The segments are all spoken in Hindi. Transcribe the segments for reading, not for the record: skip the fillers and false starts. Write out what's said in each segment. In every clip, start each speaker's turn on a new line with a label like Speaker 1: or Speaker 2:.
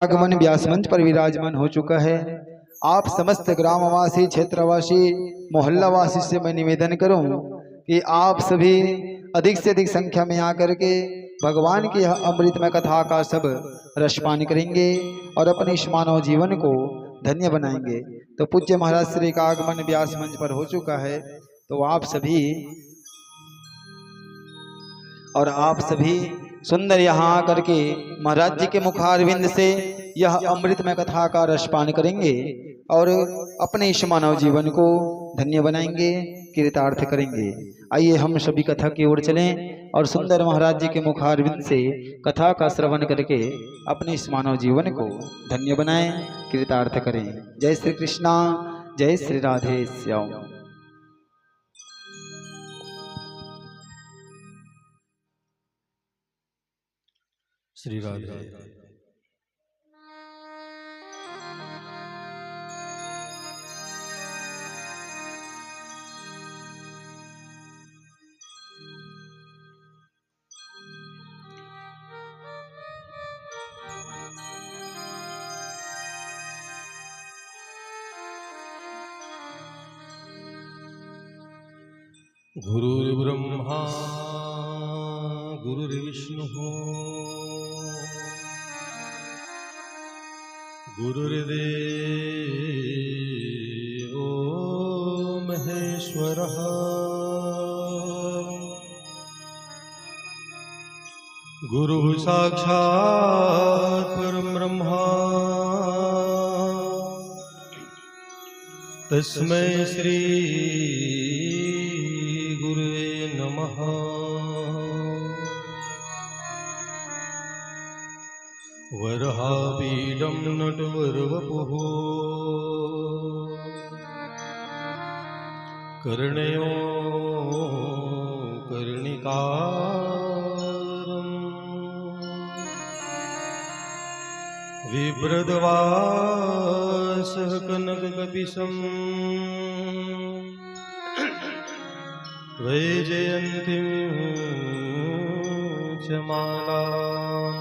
Speaker 1: आगमन व्यास मंच पर विराजमान हो चुका है। आप समस्त ग्रामवासी, क्षेत्रवासी, मोहल्लावासी से मैं निवेदन करूं कि आप सभी अधिक से अधिक संख्या में आकर के भगवान की यह अमृतमय कथा का सब रसपान करेंगे और अपने इस मानव जीवन को धन्य बनाएंगे। तो पूज्य महाराज श्री का आगमन व्यास मंच पर हो चुका है। तो आप सभी सुंदर यहाँ आकर के महाराज जी के मुखारविंद से यह अमृतमय कथा का रसपान करेंगे और अपने इस मानव जीवन को धन्य बनाएंगे, कृतार्थ करेंगे। आइए हम सभी कथा की ओर चलें और सुंदर महाराज जी के मुखारविंद से कथा का श्रवण करके अपने इस मानव जीवन को धन्य बनाएं, कृतार्थ करें। जय श्री कृष्णा, जय श्री राधे श्याम।
Speaker 2: श्री राधे। गुरुर्ब्रह्मा गुरुर्विष्णुः गुरुर्देवो महेश्वरः गुरुः साक्षात् परं ब्रह्मा तस्मै श्री गुरुवे नमः। वरहापीडं नटवरवपुः कर्णयो कर्णिकारम् बिभ्रद्वासः कनककपिशम् वैजयन्तीं च मालाम्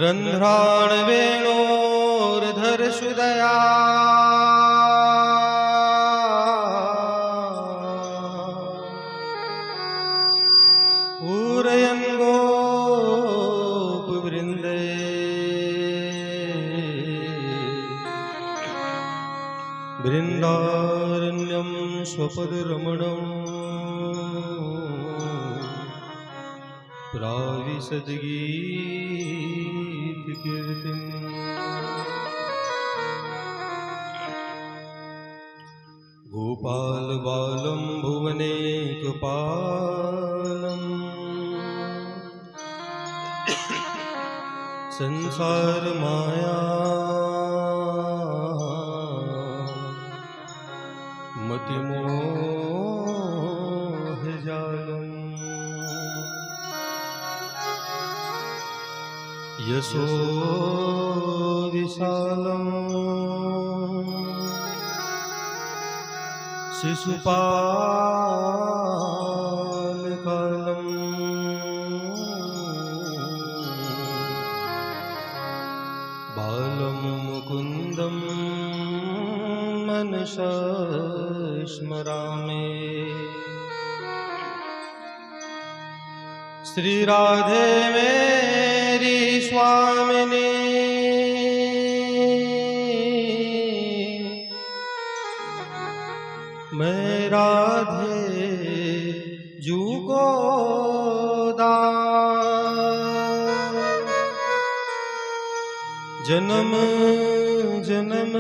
Speaker 2: रन्ध्राणवेणोर्धरसुदया पूरयन् गोपवृन्दे बृन्दारण्यं स्वपदरमणम् प्राविशद्गीतकीर्तिम् गोपालबालं भुवनेकपालम् संसारमाया मतिमोहजालम् यशो विशालम् शिशुपालकालम् बालं मुकुन्दं मनसा स्मरामि। श्री राधे मेरी स्वामिनी मैं राधे जू को दास जन्म जन्म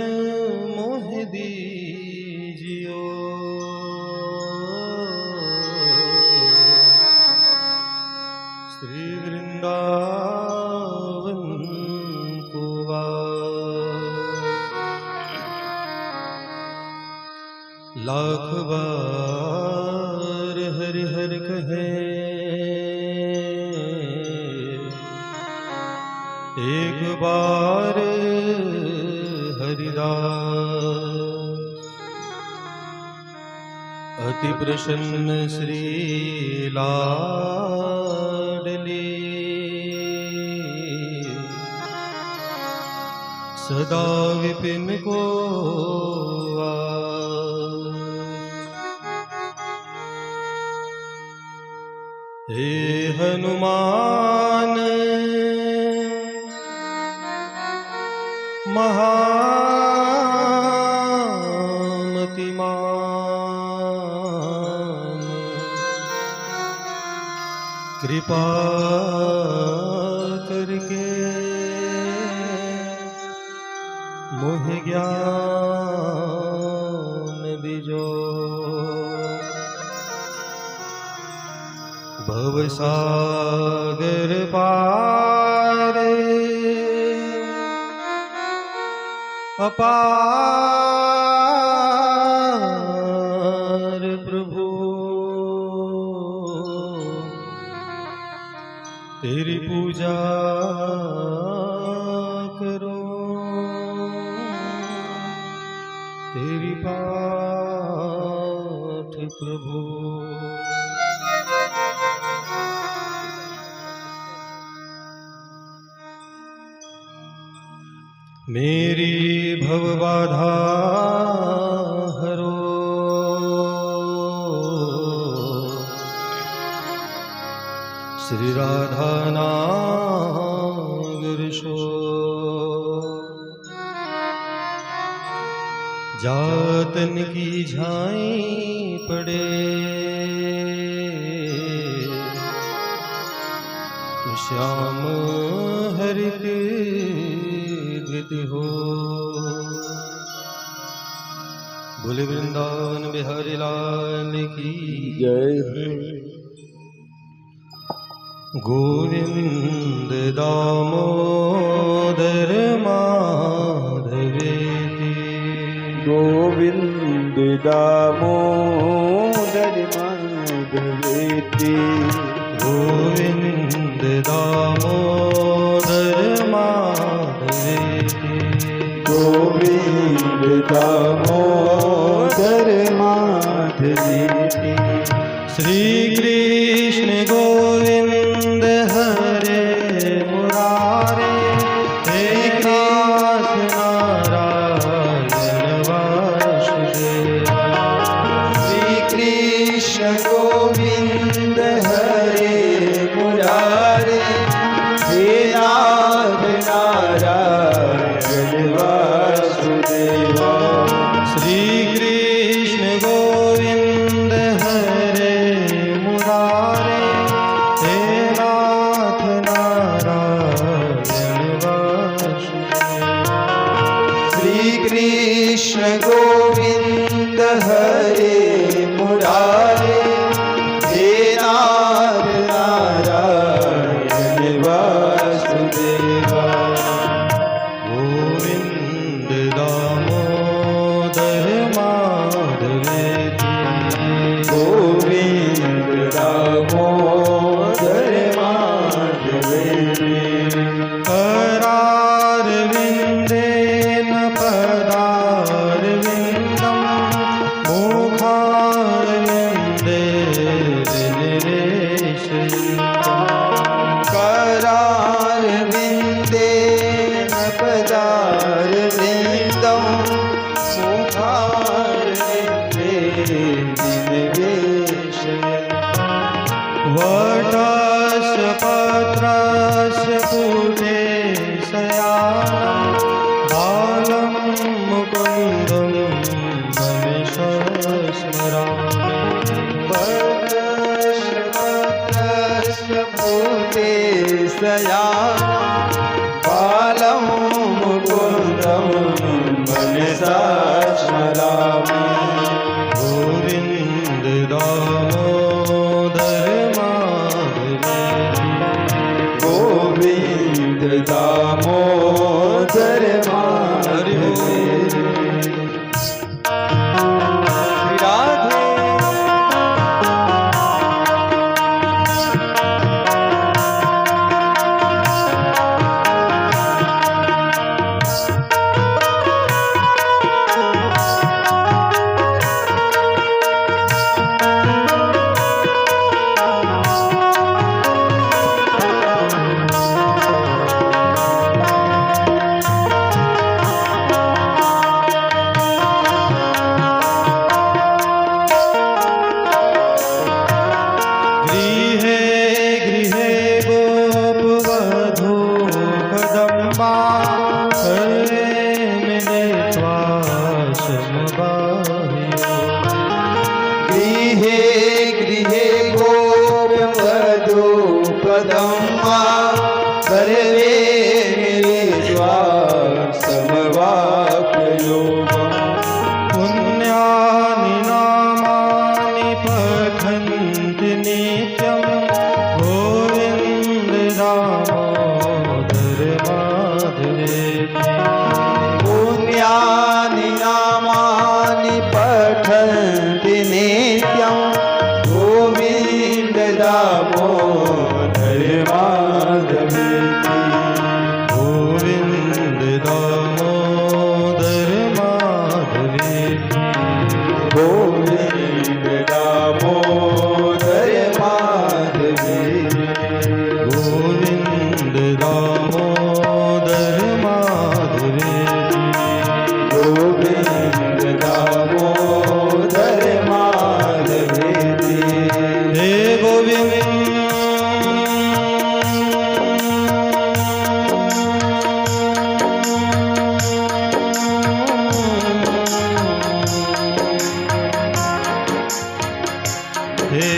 Speaker 2: मोह दीजियो श्री वृंदावन को लाख बार हरि हर कहे एक बार हरिदास अति प्रसन्न श्री लाडली सदा विपिन को हे हनुमान महामतिमान कृपा करके मोहि ज्ञान दीजो। भवसागर पार अपार प्रभु तेरी पूजा करो, तेरी पाठ प्रभु। मेरी भवबाधा हरो, श्री राधा नागर शो। जातन की झाई पड़े तो श्याम हरित हो। बोले वृंदावन बिहारी लाल की
Speaker 1: जय।
Speaker 2: गोविंद दामोदर माधवेति,
Speaker 1: गोविंद दामोदर माधवेति,
Speaker 2: गोविंद दामोदर माधवेति,
Speaker 1: गोविंद दामोदर माधवेति।
Speaker 2: श्री कृष्ण गोविंद हरे मुरारे, हे नाथ नारायण वासुदेवा।
Speaker 1: श्री कृष्ण गोविंद हरे मुरारे, हे नाथ नारायण वासुदेवा।
Speaker 2: श्री कृष्ण गोविंद हरे मुरारे, हे नाथ नारायण वासुदेवा।
Speaker 1: श्री कृष्ण गोविंद हरे मुरारे, हे नाथ नारायण वासुदेवा।
Speaker 2: गोविंद दामोदर माधवेति,
Speaker 1: गोविंद दामोदर माधवेति।
Speaker 2: करारविन्देन पदारविन्दं, मुखारविन्दे निवेशयितं।
Speaker 1: करारविन्देन पदारविन्दं, मुखारविन्दे निवेशयितं।
Speaker 2: वटस्य पत्रस्य पुटे शयानं, बालं मुकुन्दं मनसा स्मरामि।
Speaker 1: भूते शयानं, बालं मुकुन्दं मनसा स्मरामि।
Speaker 2: गोविंद दामोदर माधवेति,
Speaker 1: गोविंद दामोदर माधवेति। राधे
Speaker 2: वधू कदम्बा सर्वे मिलित्वा समबाह्यो
Speaker 1: गृहे गृहे गोपवधू कदम्बा सर्वे मिलित्वा समवाप्ययोगम्
Speaker 2: पुण्यानि नामानि पठन्ति नित्यं गोविन्द दामोदर माधवेति
Speaker 1: पुण्यानि नामानि पठन्ति नित्यं गोविन्द दामोदर माधवेति
Speaker 2: गोविन्द दामोदर माधवेति
Speaker 1: गोविन्द दामोदर माधवेति
Speaker 2: गोविन्द दामोदर माधवेति
Speaker 1: गोविन्द दामोदर माधवेति
Speaker 2: हे गोविन्द हे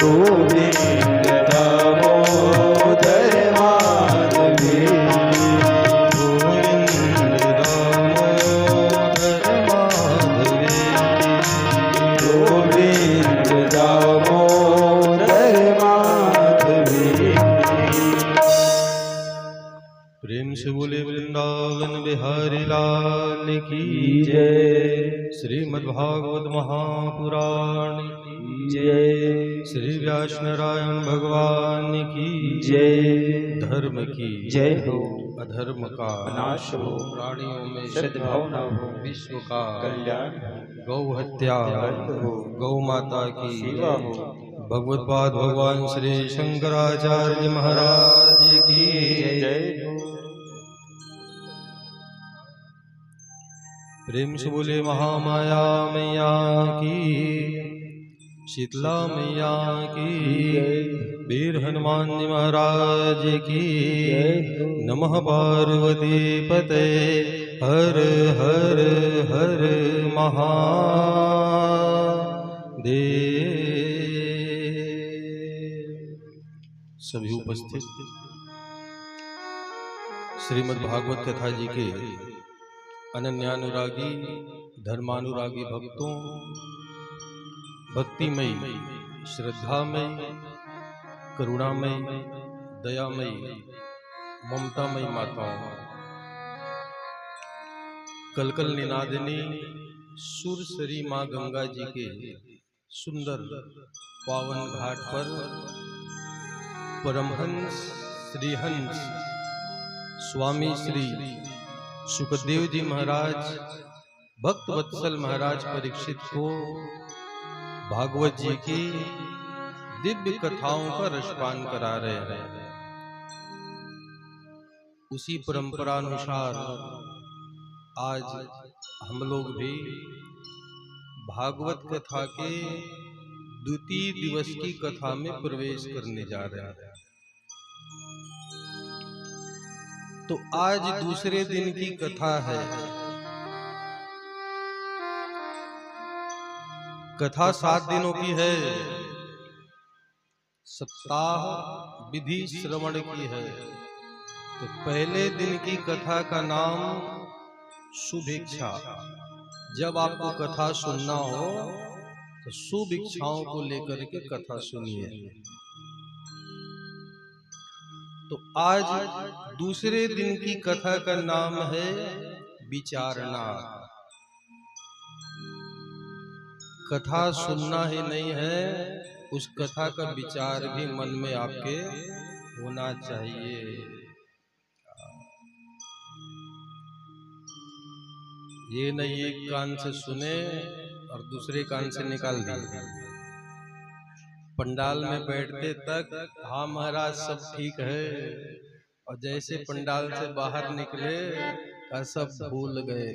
Speaker 1: गोविन्द दामोदर माधवेति गोविन्द दामोदर माधवेति
Speaker 2: प्रेम से बोले वृंदावन बिहारी लाल की
Speaker 1: जय
Speaker 2: श्रीमद्भागवत महापुराण की
Speaker 1: जय
Speaker 2: श्री व्यास नारायण भगवान की
Speaker 1: जय
Speaker 2: धर्म की
Speaker 1: जय हो
Speaker 2: अधर्म का
Speaker 1: नाश हो
Speaker 2: प्राणियों में
Speaker 1: सद्भाव न हो
Speaker 2: विश्व का
Speaker 1: कल्याण
Speaker 2: गौ हत्या
Speaker 1: बंद हो
Speaker 2: गौ माता की
Speaker 1: सेवा हो
Speaker 2: भगवत पाद भगवान श्री शंकराचार्य महाराज की
Speaker 1: जय हो
Speaker 2: प्रेम से बोले महामाया मैया की शीतला मैया की वीर हनुमान जी महाराज की नमः पार्वती पते हर हर हर महादेव। सभी उपस्थित श्रीमद् भागवत कथा जी के अनन्यानुरागी धर्मानुरागी भक्तों, भक्तिमय श्रद्धामय करुणामय दयामय ममतामय माताओं, कलकल निनादिनी सुरसरी माँ गंगा जी के सुंदर पावन घाट पर परमहंस श्रीहंस स्वामी श्री सुखदेव जी महाराज भक्त वत्सल महाराज परीक्षित को भागवत जी की दिव्य कथाओं का रसपान करा रहे हैं। उसी परंपरा अनुसार आज हम लोग भी भागवत कथा के द्वितीय दिवस की कथा में प्रवेश करने जा रहे हैं। तो आज दूसरे दिन की कथा है। कथा 7 दिनों की है, सप्ताह विधि श्रवण की है। तो पहले दिन की कथा का नाम शुभ इच्छा। जब आपको कथा सुनना हो तो शुभ इच्छाओं को लेकर के कथा सुनिए। तो आज दूसरे दिन की कथा का नाम है विचारना। कथा सुनना ही नहीं है, उस कथा का विचार भी मन में आपके होना चाहिए। ये नहीं एक कान से सुने और दूसरे कान से निकाल दें। पंडाल में बैठते तक हाँ महाराज सब ठीक है, और जैसे पंडाल से बाहर निकले का सब भूल गए,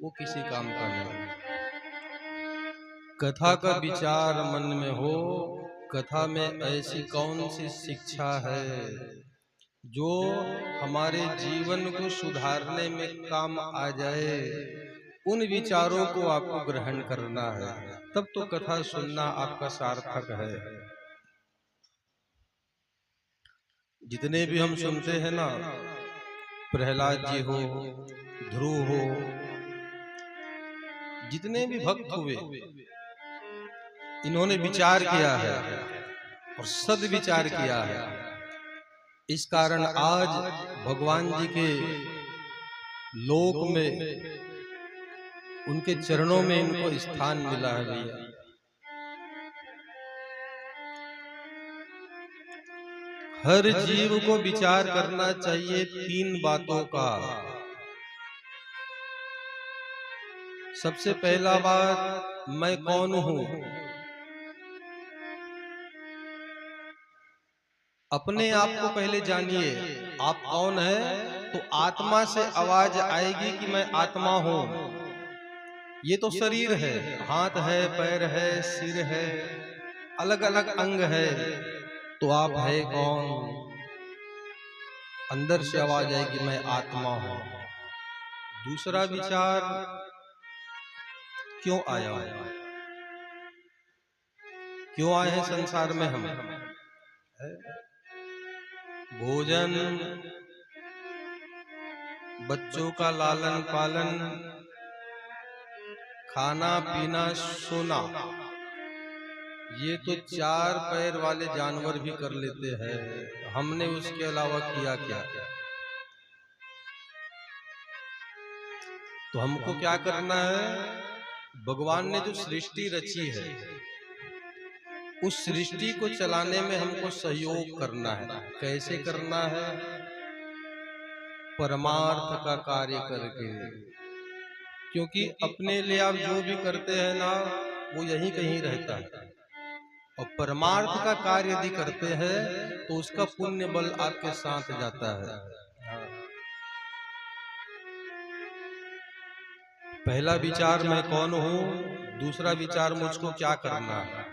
Speaker 2: वो किसी काम का नहीं। कथा का विचार मन में हो, कथा में ऐसी कौन सी शिक्षा है जो हमारे जीवन को सुधारने में काम आ जाए, उन विचारों को आपको ग्रहण करना है, तब तो कथा सुनना आपका सार्थक है। जितने भी हम सुनते हैं ना, प्रहलाद जी हो, ध्रुव हो, जितने भी भक्त हुए, इन्होंने विचार किया है और सद्विचार किया है। इस कारण आज भगवान जी के लोक में, उनके चरणों में इनको स्थान मिला है भैया। हर जीव को विचार करना चाहिए 3 बातों का। सबसे पहला बात, मैं कौन हूं। अपने आप को पहले जानिए, आप कौन है, तो आत्मा से आवाज आएगी कि मैं आत्मा हूं। ये तो शरीर है, हाथ है, पैर है, सिर है, अलग अलग अंग है, तो आप है कौन। अंदर से आवाज आएगी मैं आत्मा हूं। दूसरा विचार, क्यों आया हूं, क्यों आए हैं संसार में हम। भोजन, बच्चों का लालन पालन, खाना पीना, सोना, ये तो 4 पैर वाले जानवर भी कर लेते हैं, हमने उसके अलावा किया क्या। तो हमको क्या करना है, भगवान ने जो सृष्टि रची है, उस सृष्टि को चलाने में हमको सहयोग करना है। कैसे करना है, परमार्थ का कार्य करके। क्योंकि अपने लिए आप जो भी करते हैं ना, वो यहीं कहीं रहता है, और परमार्थ का कार्य यदि करते हैं तो उसका पुण्य बल आपके साथ जाता है। पहला विचार मैं कौन हूं, दूसरा विचार मुझको क्या करना है।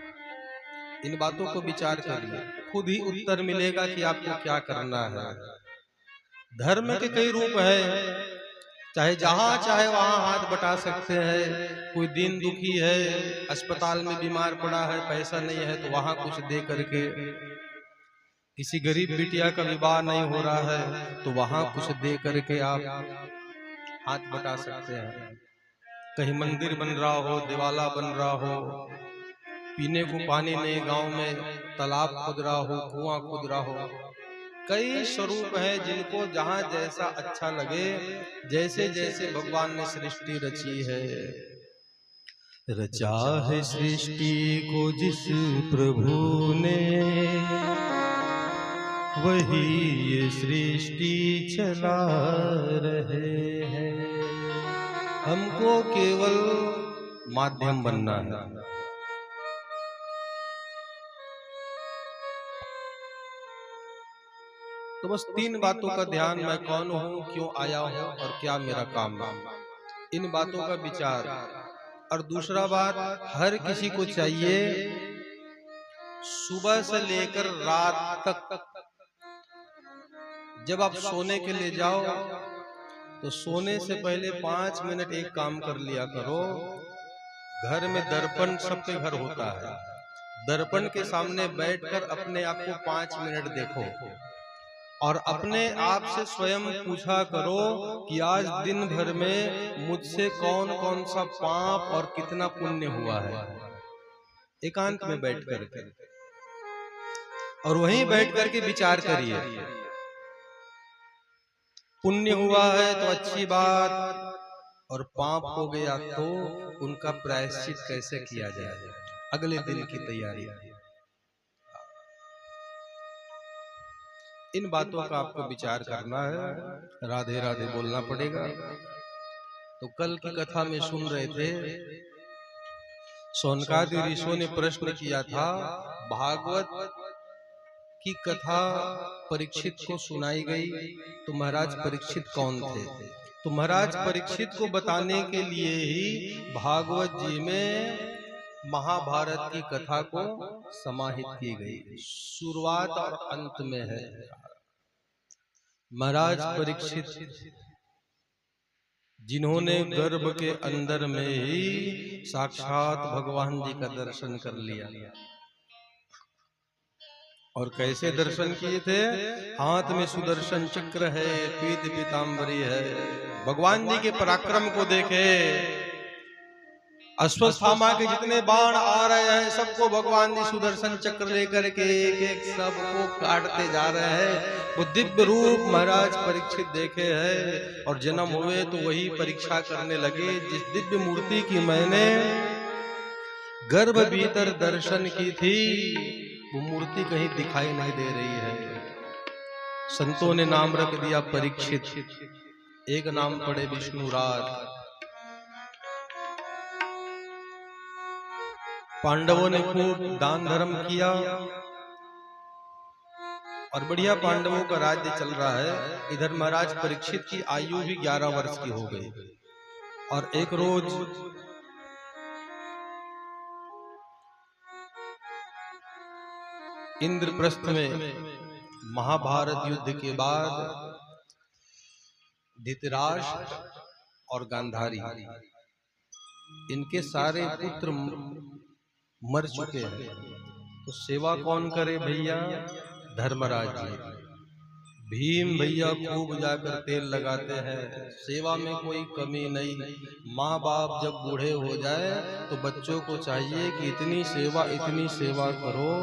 Speaker 2: इन बातों को विचार करिए, खुद ही उत्तर मिलेगा कि आपको क्या करना है। धर्म के कई रूप है, चाहे जहां चाहे वहां हाथ बटा सकते हैं। कोई दीन दुखी है, अस्पताल में बीमार पड़ा है, पैसा नहीं है, तो वहां कुछ दे करके, किसी गरीब बिटिया का विवाह नहीं हो रहा है तो वहां कुछ दे करके आप हाथ बटा सकते हैं। कहीं मंदिर बन रहा हो, दिवाला बन रहा हो, पीने को पानी नहीं, गांव में तालाब खुद रहा हो, कुआं खुद रहा हो, कई स्वरूप हैं जिनको जहां जैसा अच्छा लगे, जैसे जैसे भगवान ने सृष्टि रची है। रचा है सृष्टि को जिस प्रभु ने, वही ये सृष्टि चला रहे हैं। हमको केवल माध्यम बनना है। तो बस 3 बातों का ध्यान, मैं कौन हूं, क्यों आया हूं और क्या मेरा काम है, इन बातों का विचार। और दूसरा बात, हर किसी को चाहिए सुबह से लेकर रात तक, जब आप सोने के लिए जाओ तो सोने से पहले 5 मिनट एक काम कर लिया करो। घर में दर्पण, सबके घर होता है, दर्पण के सामने बैठकर अपने आप को 5 मिनट देखो और अपने आप से स्वयं पूछा करो कि आज दिन भर में मुझसे कौन कौन सा पाप और कितना पुण्य हुआ है। एकांत में बैठ करके, और वहीं बैठ करके विचार करिए। पुण्य हुआ है तो अच्छी बात, और पाप हो गया तो उनका प्रायश्चित कैसे किया जाए, अगले दिन की तैयारी। इन बातों का आपको विचार करना है। राधे राधे बोलना पड़ेगा। तो कल की कथा में सुन रहे थे शौनकादि ऋषियों ने प्रश्न किया था, भागवत की कथा परीक्षित को सुनाई गई, तो महाराज परीक्षित कौन थे? तो महाराज परीक्षित को बताने के लिए ही भागवत जी में महाभारत की कथा को समाहित की गई। शुरुआत और अंत में है। महाराज परीक्षित जिन्होंने गर्भ के अंदर में ही साक्षात भगवान जी का दर्शन कर लिया। और कैसे दर्शन किए थे? हाथ में सुदर्शन चक्र है, पीत पीतांबरी है। भगवान जी के पराक्रम को देखे। अश्वत्थामा के जितने बाण आ रहे हैं सबको भगवान जी सुदर्शन चक्र लेकर के एक एक सबको काटते जा रहे हैं। वो दिव्य रूप महाराज परीक्षित देखे हैं और जन्म हुए तो वही परीक्षा करने लगे जिस दिव्य मूर्ति की मैंने गर्भ भीतर दर्शन की थी, वो मूर्ति कहीं दिखाई नहीं दे रही है। संतों ने नाम रख दिया परीक्षित, एक नाम पड़े विष्णुराज। पांडवों ने खूब दान धर्म किया और बढ़िया पांडवों का राज्य चल रहा है। इधर महाराज परीक्षित की आयु भी 11 वर्ष की हो गई। और एक रोज इंद्रप्रस्थ में महाभारत युद्ध के बाद धृतराष्ट्र और गांधारी इनके सारे पुत्र मर चुके हैं। तो सेवा कौन करे भैया? धर्मराज जी। भीम भैया खूब जाकर तेल लगाते हैं, सेवा में कोई कमी नहीं। माँ बाप जब बूढ़े हो जाए तो बच्चों को चाहिए कि इतनी सेवा करो।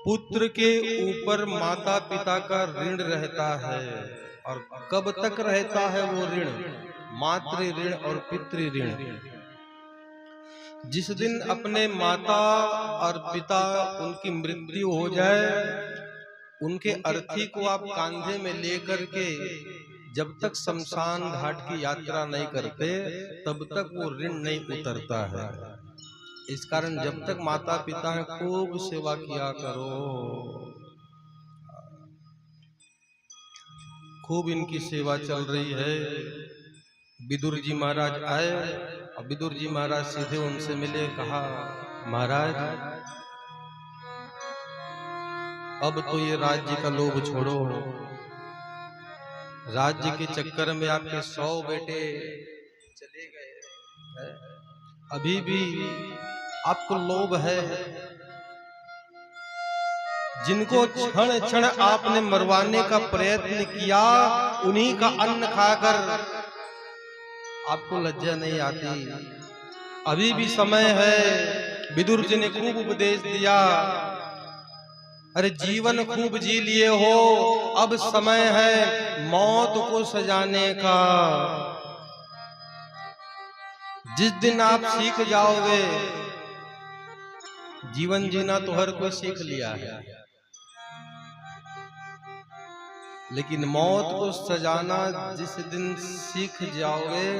Speaker 2: पुत्र के ऊपर माता पिता का ऋण रहता है। और कब तक रहता है वो ऋण? मातृ ऋण और पितृ ऋण। जिस दिन अपने माता और पिता उनकी मृत्यु हो जाए, उनके अर्थी को आप कांधे में लेकर के जब तक शमशान घाट की यात्रा नहीं करते तब तक वो ऋण नहीं उतरता है। इस कारण जब तक माता पिता है खूब सेवा किया करो। खूब इनकी सेवा चल रही है। विदुर जी महाराज आए और विदुर जी महाराज सीधे उनसे मिले, कहा महाराज अब तो ये राज्य का लोभ छोड़ो। राज्य के चक्कर में आपके 100 बेटे चले गए, अभी भी आपको लोभ है। जिनको क्षण क्षण आपने मरवाने का प्रयत्न किया, उन्हीं का अन्न खाकर आपको लज्जा नहीं आती। अभी भी समय है। विदुर जी ने खूब उपदेश दिया, अरे जीवन खूब जी लिए हो, अब समय है मौत को सजाने का। जिस दिन आप सीख जाओगे, जीवन जीना तो हर कोई सीख लिया है, लेकिन मौत को सजाना जिस दिन सीख जाओगे,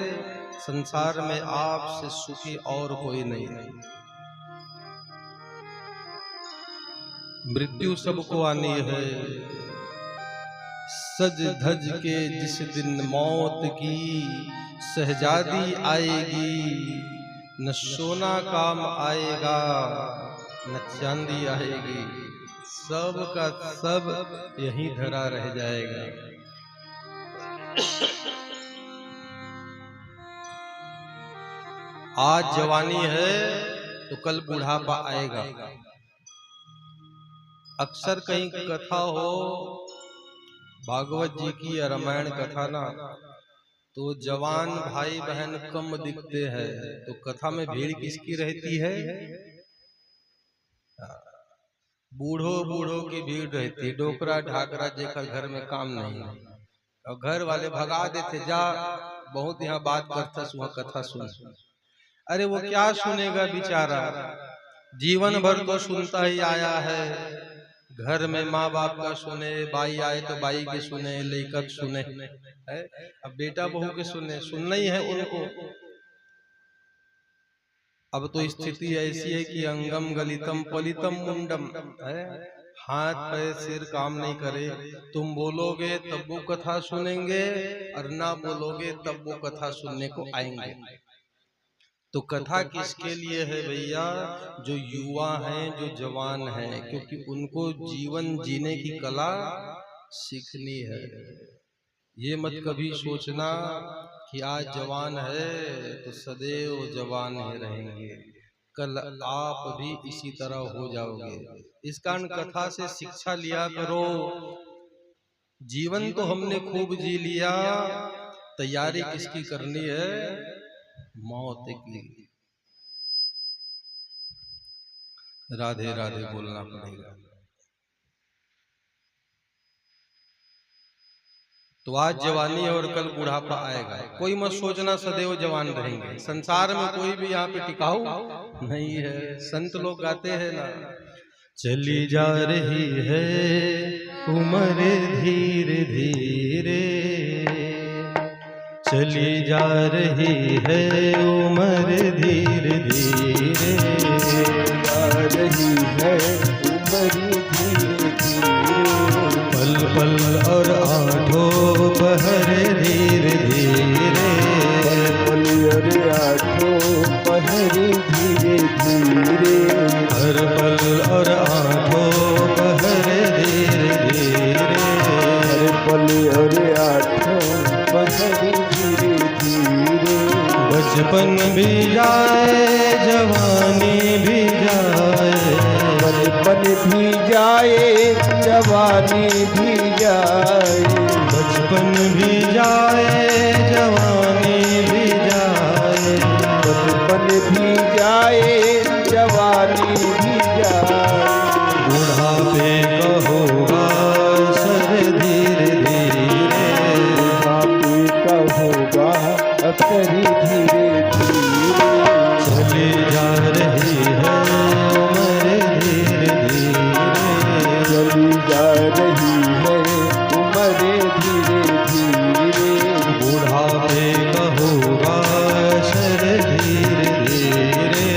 Speaker 2: संसार में आपसे सुखी और कोई नहीं। मृत्यु सबको आनी है। सज धज के जिस दिन मौत की शहजादी आएगी, न सोना काम आएगा न चांदी आएगी, सब का सब यहीं धरा रह जाएगा। आज जवानी है तो कल बुढ़ापा आएगा। अक्सर कहीं कथा हो भागवत जी की या रामायण कथा ना, तो जवान भाई बहन कम दिखते हैं, तो कथा में भीड़ किसकी रहती है? बूढ़ों की भीड़ रहती है। डोकरा ढाकरा जेकर घर में काम नहीं, और घर वाले भगा देते, जा बहुत यहाँ बात करता सुहा कथा सुन। अरे वो क्या सुनेगा बेचारा, जीवन भर तो सुनता ही आया है, घर में माँ बाप का सुने, बाई आए तो बाई के सुने, लेखक सुने है, अब बेटा बहू के सुने, सुनना ही है उनको। अब तो स्थिति ऐसी है कि अंगम गलितम पलितम मुंडम है, हाथ पैर सिर काम नहीं करे। तुम बोलोगे तब वो कथा सुनेंगे और ना बोलोगे तब वो कथा सुनने को आएंगे। तो कथा किसके लिए है भैया? जो युवा हैं, जो जवान हैं, क्योंकि उनको जीवन जीने की कला सीखनी है। ये मत कभी सोचना कि आज जवान है तो सदैव जवान ही रहेंगे, कल आप भी इसी तरह हो जाओगे। इस कारण कथा से शिक्षा लिया करो। जीवन तो हमने खूब जी लिया, तैयारी किसकी करनी है? मौत की। राधे राधे बोलना पड़ेगा। तो आज जवानी है और कल बुढ़ापा आएगा। कोई मत सोचना सदैव जवान रहेंगे। संसार में कोई भी यहाँ पे टिकाऊ नहीं है। संत लोग गाते हैं ना, चली जा रही है उम्र धीरे धीरे, चली जा रही है उम्र धीरे धीरे,
Speaker 3: जा रही है उम्र धीरे धीरे,
Speaker 2: पल पल और आठों पहर धीरे धीरे,
Speaker 3: पल और आठों पहर धीरे धीरे,
Speaker 2: हर पल और आठों पहर धीरे धीरे,
Speaker 3: हर पल और आठों पहर धीरे धीरे।
Speaker 2: बचपन भी जाए जवानी भी जाए,
Speaker 3: बचपन भी जाए जवानी भी जाए,
Speaker 2: बचपन भी जाए जवानी भी जाए,
Speaker 3: बचपन भी जाए जवानी भी जाए,
Speaker 2: बुढ़ापे का होगा सर धीरे धीरे,
Speaker 3: बुढ़ापे का होगा असर धीरे धीरे,
Speaker 2: चली जा रही है उम्र धीरे धीरे,
Speaker 3: चली जा रही है उम्र धीरे धीरे,
Speaker 2: बुढ़ापे का होगा सर धीरे धीरे,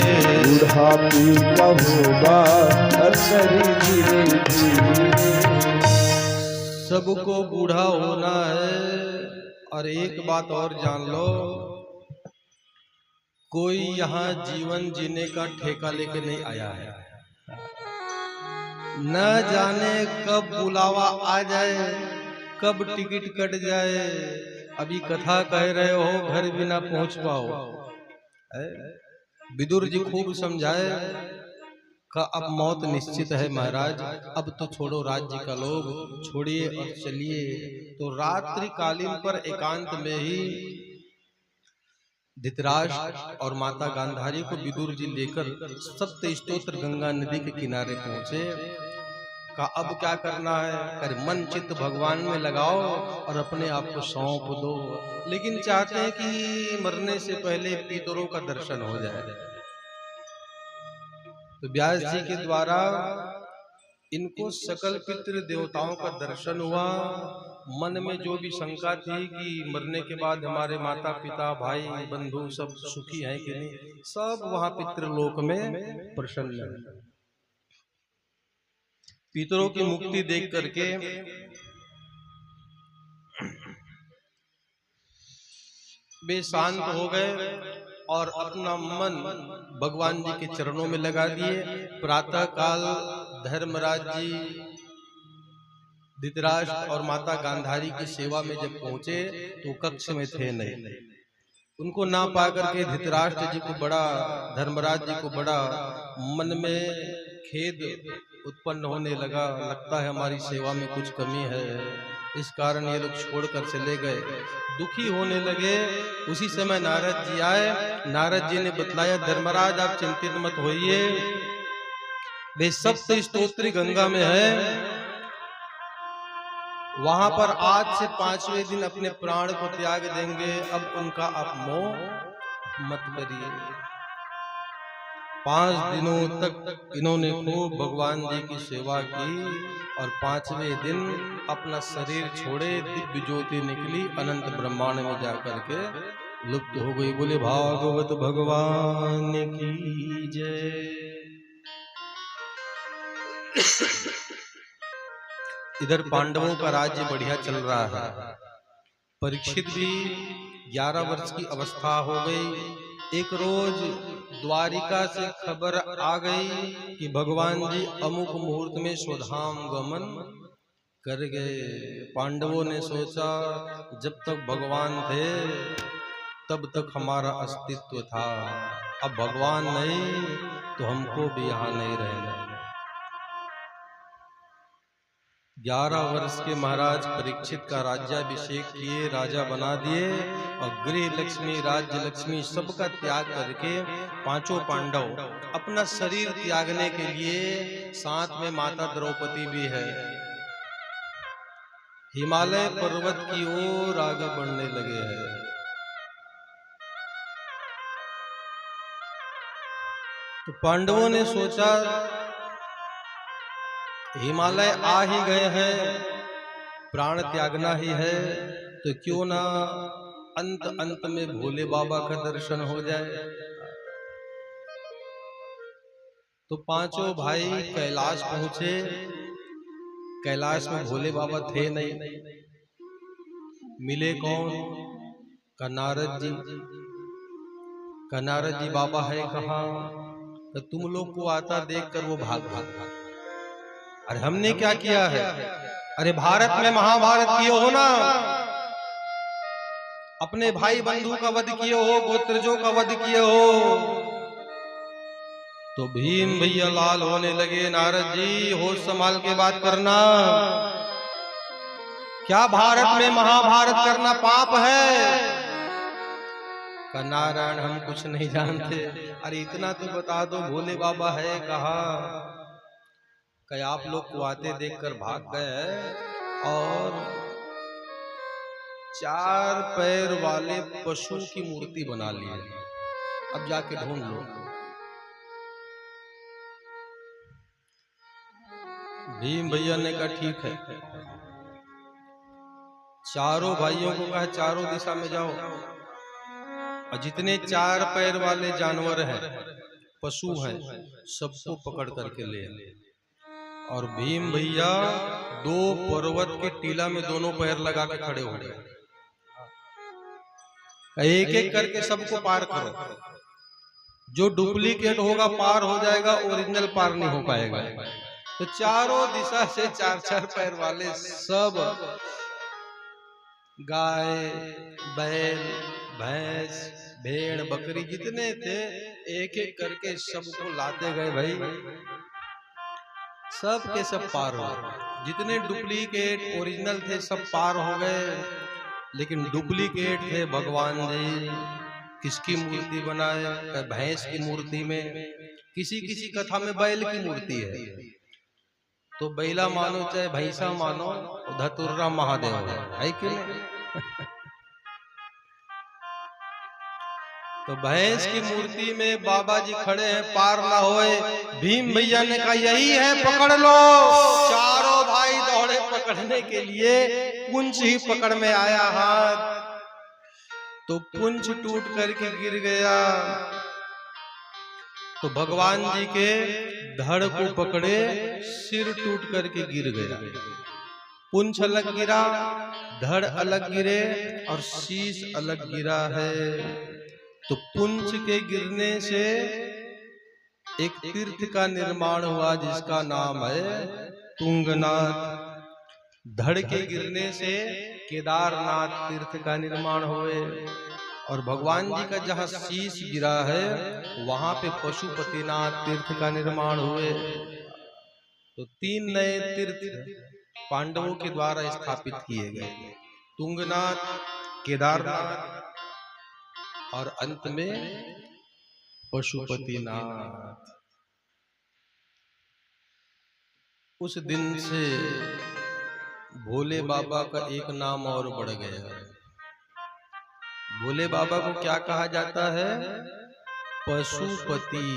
Speaker 3: बुढ़ापे का होगा असर धीरे धीरे।
Speaker 2: सबको बूढ़ा होना है। और एक बात और जान लो, कोई यहाँ जीवन जीने का ठेका लेके नहीं आया है। न जाने कब बुलावा आ जाए, कब टिकट कट जाए। अभी कथा कह रहे हो, घर भी ना पहुंच पाओ। विदुर जी खूब समझाए का अब मौत निश्चित है महाराज, अब तो छोड़ो राज्य का लोभ, छोड़िए और चलिए। तो रात्रि कालीन पर एकांत में ही धृतराष्ट्र और माता गांधारी को विदुर जी लेकर सप्त स्तोत्र गंगा नदी के किनारे पहुंचे। का अब क्या करना है? कर मन चित्त भगवान में लगाओ और अपने आप को सौंप दो। लेकिन चाहते हैं कि मरने से पहले पितरों का दर्शन हो जाए। तो व्यास जी के द्वारा इनको सकल पितृ देवताओं का दर्शन हुआ। मन में जो भी शंका थी कि मरने के बाद हमारे माता पिता भाई बंधु सब सुखी हैं कि नहीं, सब वहां पितृलोक में प्रसन्न है। पितरों की मुक्ति देख करके वे शांत हो गए और अपना मन भगवान जी के चरणों में लगा दिए। प्रातः काल धर्मराज जी धृतराष्ट्र और माता गांधारी की सेवा में जब पहुंचे तो कक्ष में थे नहीं। उनको ना पा करके धृतराष्ट्र जी को बड़ा, धर्मराज जी को बड़ा मन में खेद उत्पन्न होने लगा। लगता है हमारी सेवा में कुछ कमी है, इस कारण ये लोग छोड़कर चले गए। दुखी होने लगे। उसी समय नारद जी आए। नारद जी ने बतलाया, धर्मराज आप चिंतित मत होइए, वे सप्त स्तोत्री गंगा में है, वहां पर आज से 5वें दिन अपने प्राण को त्याग देंगे। अब उनका आप मोह मत करिए। 5 दिनों तक इन्होंने खूब भगवान जी की सेवा की और 5वें दिन अपना शरीर छोड़े, दिव्य ज्योति निकली, अनंत ब्रह्मांड में जाकर के लुप्त हो गई। बोले भागवत भगवान की जय। इधर पांडवों का राज्य बढ़िया चल रहा है। परीक्षित भी 11 वर्ष की अवस्था हो गई। एक रोज द्वारिका से खबर आ गई कि भगवान जी अमुक मुहूर्त में स्वधाम गमन कर गए। पांडवों ने सोचा जब तक भगवान थे तब तक हमारा अस्तित्व था, अब भगवान नहीं तो हमको भी यहाँ नहीं रहना। 11 वर्ष के महाराज परीक्षित का राज्याभिषेक किए, राजा बना दिए और गृह लक्ष्मी, राज्य लक्ष्मी सबका त्याग करके 5 पांडव अपना शरीर त्यागने के लिए, साथ में माता द्रौपदी भी है, हिमालय पर्वत की ओर आगे बढ़ने लगे हैं। तो पांडवों ने सोचा हिमालय आ ही गए हैं, प्राण त्यागना ही है, तो क्यों ना अंत में भोले बाबा का दर्शन हो जाए। तो 5 भाई कैलाश पहुंचे। कैलाश में भोले बाबा थे नहीं। मिले कौन? का नारद जी। का नारद जी बाबा है कहाँ? तो तुम लोग को आता देखकर वो भाग। अरे हमने क्या किया है? अरे भारत में महाभारत किए हो ना, अपने भाई बंधु का वध किए हो, गोत्रजों का वध किए हो। तो भीम भैया लाल होने लगे। नारद जी होश संभाल के बात करना, क्या भारत में महाभारत करना पाप है? का नारायण हम कुछ नहीं जानते। अरे इतना तो बता दो भोले बाबा है कहा? कि आप लोग को आते देखकर भाग गए और 4 पैर वाले पशु की मूर्ति बना ली है, अब जाके ढूंढ लो। भीम भैया ने कहा ठीक है। चारों भाइयों को कहा चारों दिशा में जाओ और जितने 4 पैर वाले जानवर हैं, पशु हैं, सबको पकड़ करके ले आए। और भीम भैया 2 पर्वत के टीला में दोनों पैर लगा के खड़े हो गए। एक एक करके सबको पार करो, जो डुप्लीकेट होगा पार हो जाएगा, ओरिजिनल पार नहीं हो पाएगा। तो चारों दिशा से 4-4 पैर वाले सब गाय, बैल, भैंस, भेड़, बकरी जितने थे एक एक करके सबको लाते गए। भाई सब के सब पार हो गए। जितने डुप्लीकेट ओरिजिनल थे सब पार हो गए, लेकिन डुप्लीकेट थे भगवान जी। किसकी मूर्ति बनाए? भैंस की मूर्ति में, किसी कथा में बैल की मूर्ति है, तो बैला मानो चाहे भैंसा मानो, धतुर्रा महादेव है कि नहीं? तो भैंस की मूर्ति में बाबा जी खड़े हैं, पार ना होए। भीम भैया ने कहा यही है, पकड़ लो। चारों भाई दौड़े पकड़ने के लिए, पुंछ ही पकड़ में आया हाथ, तो पुंछ टूट करके गिर गया। तो भगवान जी के धड़ को पकड़े, सिर टूट करके गिर गया। पुंछ अलग गिरा, धड़ अलग गिरे और शीश अलग गिरा है। तो पुंछ के गिरने से एक तीर्थ का निर्माण हुआ जिसका नाम है तुंगनाथ। धड़ के गिरने से केदारनाथ तीर्थ का निर्माण हुए। और भगवान जी का जहाँ शीश गिरा है वहां पे पशुपतिनाथ तीर्थ का निर्माण हुए। तो 3 नए तीर्थ पांडवों के द्वारा स्थापित किए गए, तुंगनाथ, केदारनाथ और अंत में पशुपतिनाथ। उस दिन से भोले बाबा का एक नाम और बढ़ गया। भोले बाबा को क्या कहा जाता है? पशुपति।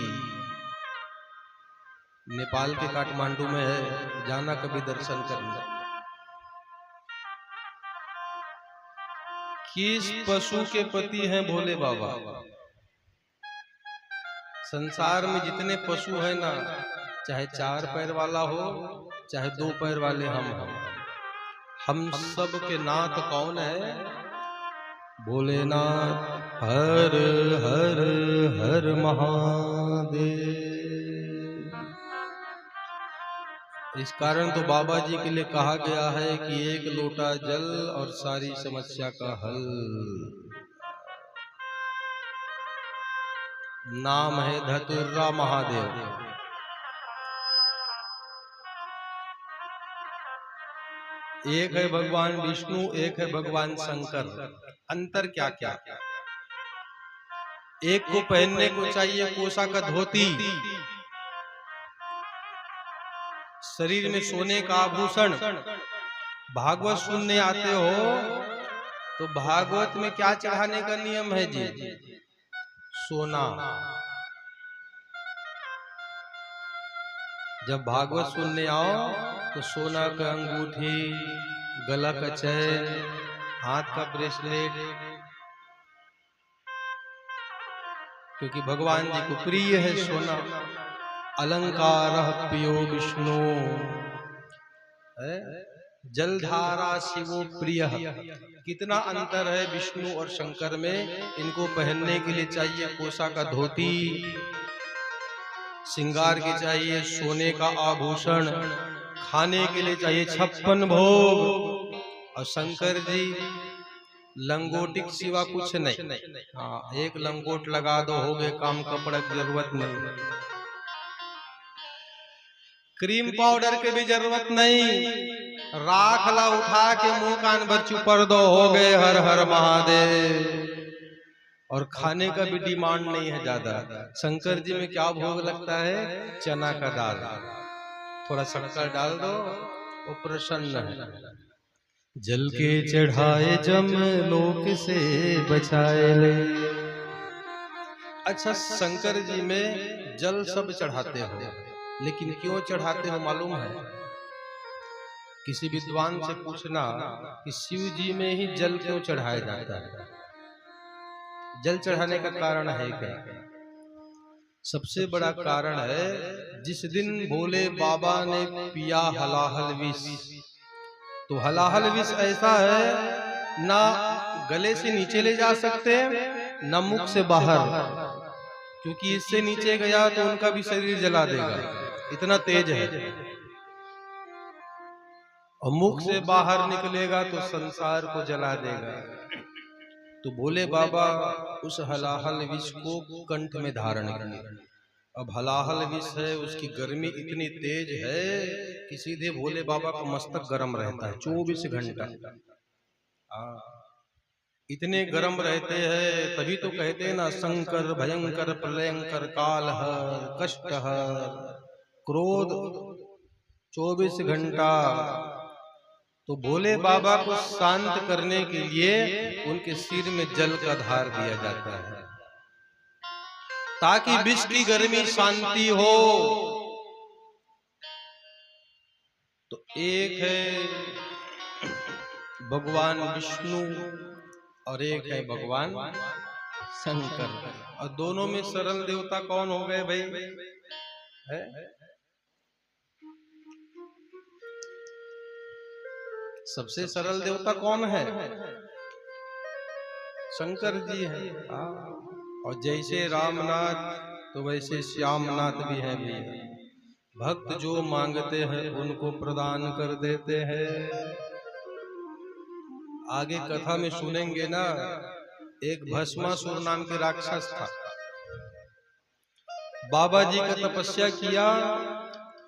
Speaker 2: नेपाल के काठमांडू में है, जाना कभी दर्शन करना। किस पशु के पति हैं भोले बाबा? संसार में जितने पशु है ना, चाहे 4 पैर वाला हो चाहे 2 पैर वाले हम सब के नाथ कौन है? भोलेनाथ। हर हर हर महादेव। इस कारण तो बाबा जी के लिए कहा गया है कि 1 लोटा जल और सारी समस्या का हल। नाम है धतुर्रा महादेव। एक है भगवान विष्णु, एक है भगवान शंकर। अंतर क्या क्या? एक को पहनने को चाहिए कोसा का धोती, शरीर में सोने का आभूषण। भागवत सुनने आते हो तो भागवत में क्या चढ़ाने का नियम है जी? सोना। जब भागवत सुनने आओ तो सोना का अंगूठी, गला का चैन, हाथ का ब्रेसलेट, क्योंकि भगवान जी को प्रिय है सोना। अलंकार प्रियो विष्णु, जलधारा शिवो प्रिय। कितना अंतर है विष्णु और शंकर में। इनको पहनने के लिए चाहिए कोसा का धोती, श्रृंगार के चाहिए सोने का आभूषण, खाने के लिए चाहिए 56 भोग। और शंकर जी लंगोटी के सिवा कुछ नहीं। हाँ, 1 लंगोट लगा दो, हो गए काम, कपड़ा की जरूरत नहीं, क्रीम पाउडर की भी जरूरत नहीं। राखला उठा के मुंह कान भर चुपर दो, हो गए हर हर महादेव। और खाने का भी डिमांड नहीं है ज्यादा। शंकर जी में क्या भोग लगता है? चना का दाल, थोड़ा शक्कर डाल दो, वो प्रसन्न है। जल के चढ़ाए जम लोक से बचाए ले। अच्छा, शंकर जी में जल सब चढ़ाते हो, लेकिन क्यों चढ़ाते हो मालूम है? किसी विद्वान से पूछना कि शिव जी में ही जल क्यों चढ़ाया जाता है? जल चढ़ाने का कारण है क्या? सबसे बड़ा कारण है, जिस दिन भोले बाबा ने पिया हलाहल विष, तो हलाहल विष ऐसा है ना गले से नीचे ले जा सकते ना मुख से बाहर, क्योंकि इससे नीचे गया तो उनका भी शरीर जला देगा, इतना तेज है। और मुख से बाहर निकलेगा तो संसार को जला देगा। तो भोले बाबा उस हलाहल विष को कंठ में धारण किए। अब हलाहल विष है, उसकी गर्मी इतनी तेज है कि सीधे भोले बाबा का मस्तक गर्म रहता है 24 घंटा। इतने गर्म रहते हैं, तभी तो कहते हैं ना, शंकर भयंकर प्रलयंकर काल हर कष्ट हर क्रोध 24 घंटा। तो भोले बाबा को शांत करने के लिए उनके सिर में जल का धार दिया जाता है, ताकि विष की गर्मी शांति हो। तो एक है भगवान विष्णु और एक है भगवान शंकर, और दोनों में सरल देवता कौन हो गए भाई? है? सबसे सरल देवता कौन है? शंकर जी है। और जैसे रामनाथ तो वैसे श्यामनाथ भी है भैया। भक्त जो मांगते हैं उनको प्रदान कर देते हैं। आगे कथा में सुनेंगे ना, एक भस्मासुर नाम के राक्षस था। बाबा जी का तपस्या किया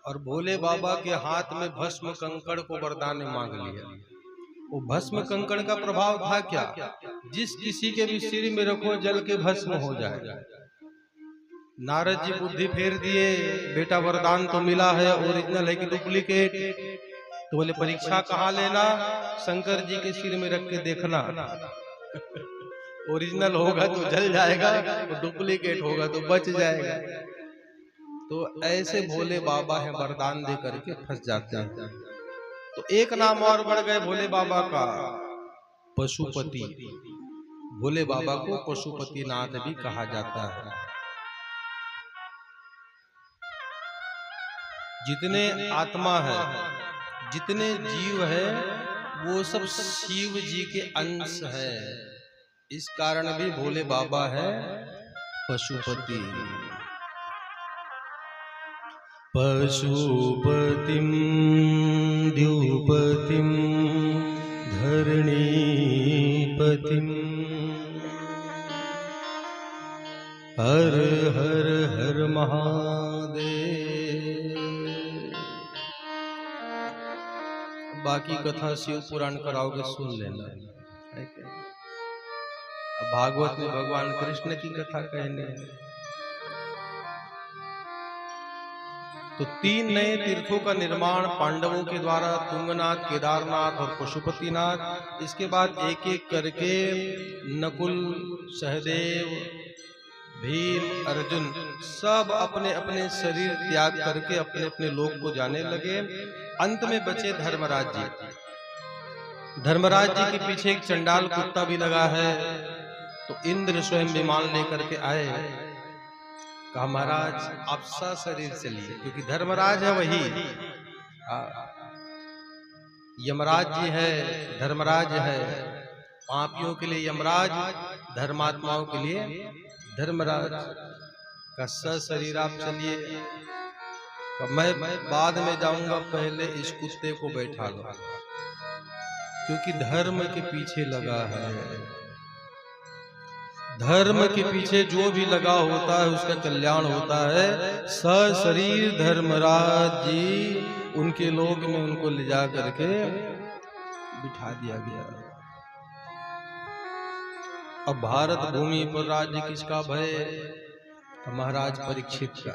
Speaker 2: और भोले बाबा के हाथ में भस्म कंकड़ को वरदान में मांग लिया। वो भस्म कंकड़ का प्रभाव था क्या? जिस किसी के भी सिर में रखो जल के भस्म हो जाए। नारद जी बुद्धि फेर दिए, बेटा वरदान तो मिला है, ओरिजिनल है कि डुप्लीकेट? तो बोले परीक्षा कहाँ लेना? शंकर जी के सिर में रख के देखना। ओरिजिनल होगा तो जल जाएगा, और डुप्लीकेट होगा तो बच जाएगा। तो ऐसे भोले बाबा है वरदान दे करके फंस जाते हैं। तो एक नाम और बढ़ गए भोले बाबा का, पशुपति। भोले बाबा को पशुपति नाथ भी कहा जाता है। जितने आत्मा है, जितने जीव है, वो सब शिव जी के अंश है। इस कारण भी भोले बाबा है पशुपति। पशुपतिम द्युपतिम धरणीपतिम हर हर हर महादेव। बाकी कथा शिव पुराण कराओगे सुन लेना। अब भागवत में भगवान कृष्ण की कथा कहने। तो 3 नए तीर्थों का निर्माण पांडवों के द्वारा, तुंगनाथ, केदारनाथ और पशुपतिनाथ। इसके बाद एक एक करके नकुल, सहदेव, भीम, अर्जुन सब अपने अपने शरीर त्याग करके अपने अपने लोक को जाने लगे। अंत में बचे धर्मराज जी। धर्मराज जी के पीछे एक चंडाल कुत्ता भी लगा है। तो इंद्र स्वयं विमान लेकर के आए, कहा महाराज आप सशरीर चलिए, क्योंकि धर्मराज है वही। यमराज जी है, धर्मराज है। पापियों के लिए यमराज, धर्मात्माओं के लिए धर्मराज। का सशरीर आप चलिए, मैं बाद में जाऊंगा, पहले इस कुत्ते को बैठा लो, क्योंकि धर्म के पीछे लगा है। धर्म के पीछे जो भी लगा होता है उसका कल्याण होता है। सशरीर धर्मराज जी उनके लोक में उनको ले जा करके बिठा दिया गया। अब भारत भूमि पर राज्य किसका भय? महाराज परीक्षित का।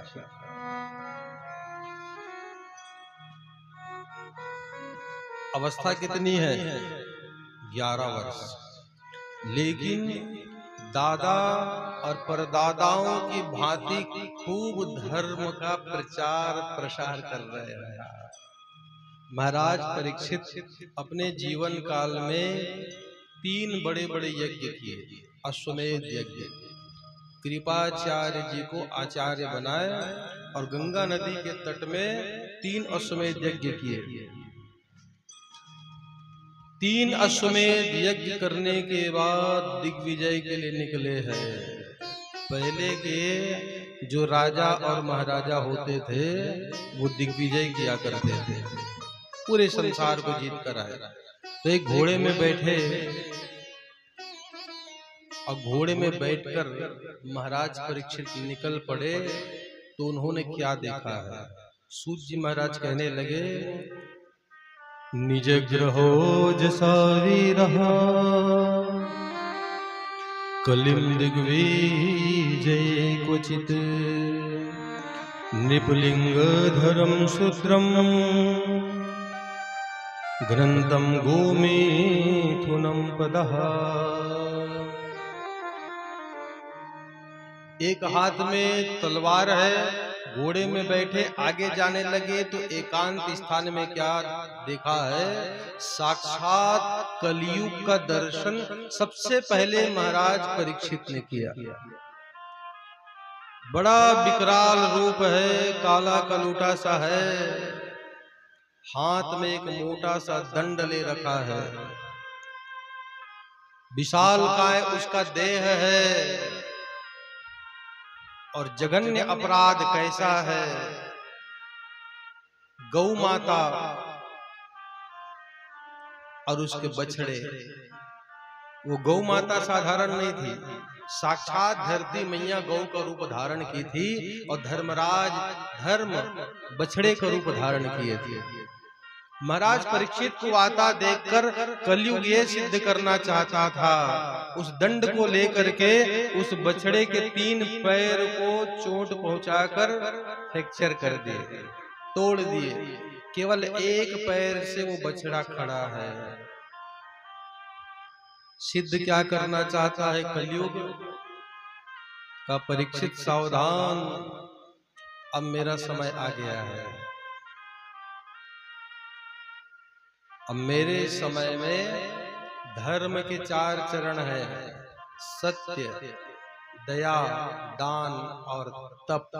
Speaker 2: अवस्था कितनी है? 11 वर्ष। लेकिन दादा और परदादाओं की भांति खूब धर्म का प्रचार प्रसार कर रहे हैं। महाराज परीक्षित अपने जीवन काल में 3 बड़े बड़े यज्ञ किए। अश्वमेध यज्ञ, कृपाचार्य जी को आचार्य बनाया और गंगा नदी के तट में 3 अश्वमेध यज्ञ किए। 3 अश्वमेध यज्ञ करने के बाद दिग्विजय के लिए निकले हैं। पहले के जो राजा और महाराजा होते थे वो दिग्विजय किया करते थे, पूरे संसार को जीत कर आए। तो एक घोड़े में बैठे और घोड़े में बैठकर महाराज परीक्षित निकल पड़े। तो उन्होंने क्या देखा है? सूत जी महाराज कहने लगे, निज ग्रहो जसारी रहा कलिम दिग्विजय क्वचित नृपलिंग धरम शूद्रम ग्रंथम गोमिथुनम पदः। एक हाथ में तलवार है, घोड़े में बैठे आगे जाने लगे तो एकांत स्थान में क्या देखा है? साक्षात कलयुग का दर्शन सबसे पहले महाराज परीक्षित ने किया। बड़ा विकराल रूप है, काला कलूटा सा है, हाथ में एक मोटा सा दंड ले रखा है, विशालकाय उसका देह है। और जघन्य अपराध कैसा है? गौ माता और उसके बछड़े। वो गौ माता साधारण नहीं थी, साक्षात धरती मैया गौ का रूप धारण की थी और धर्मराज धर्म बछड़े का रूप धारण किए थे। महाराज परीक्षित को आता देखकर कलयुग ये सिद्ध करना चाहता था, उस दंड को लेकर के उस बछड़े के 3 पैर को चोट पहुंचाकर फ्रैक्चर कर दिए, तोड़ दिए। केवल एक पैर से वो बछड़ा खड़ा है। सिद्ध क्या करना चाहता है कलयुग का? परीक्षित सावधान, अब मेरा समय आ गया है। अब मेरे समय में धर्म के 4 चरण हैं, सत्य, दया, दान और तप।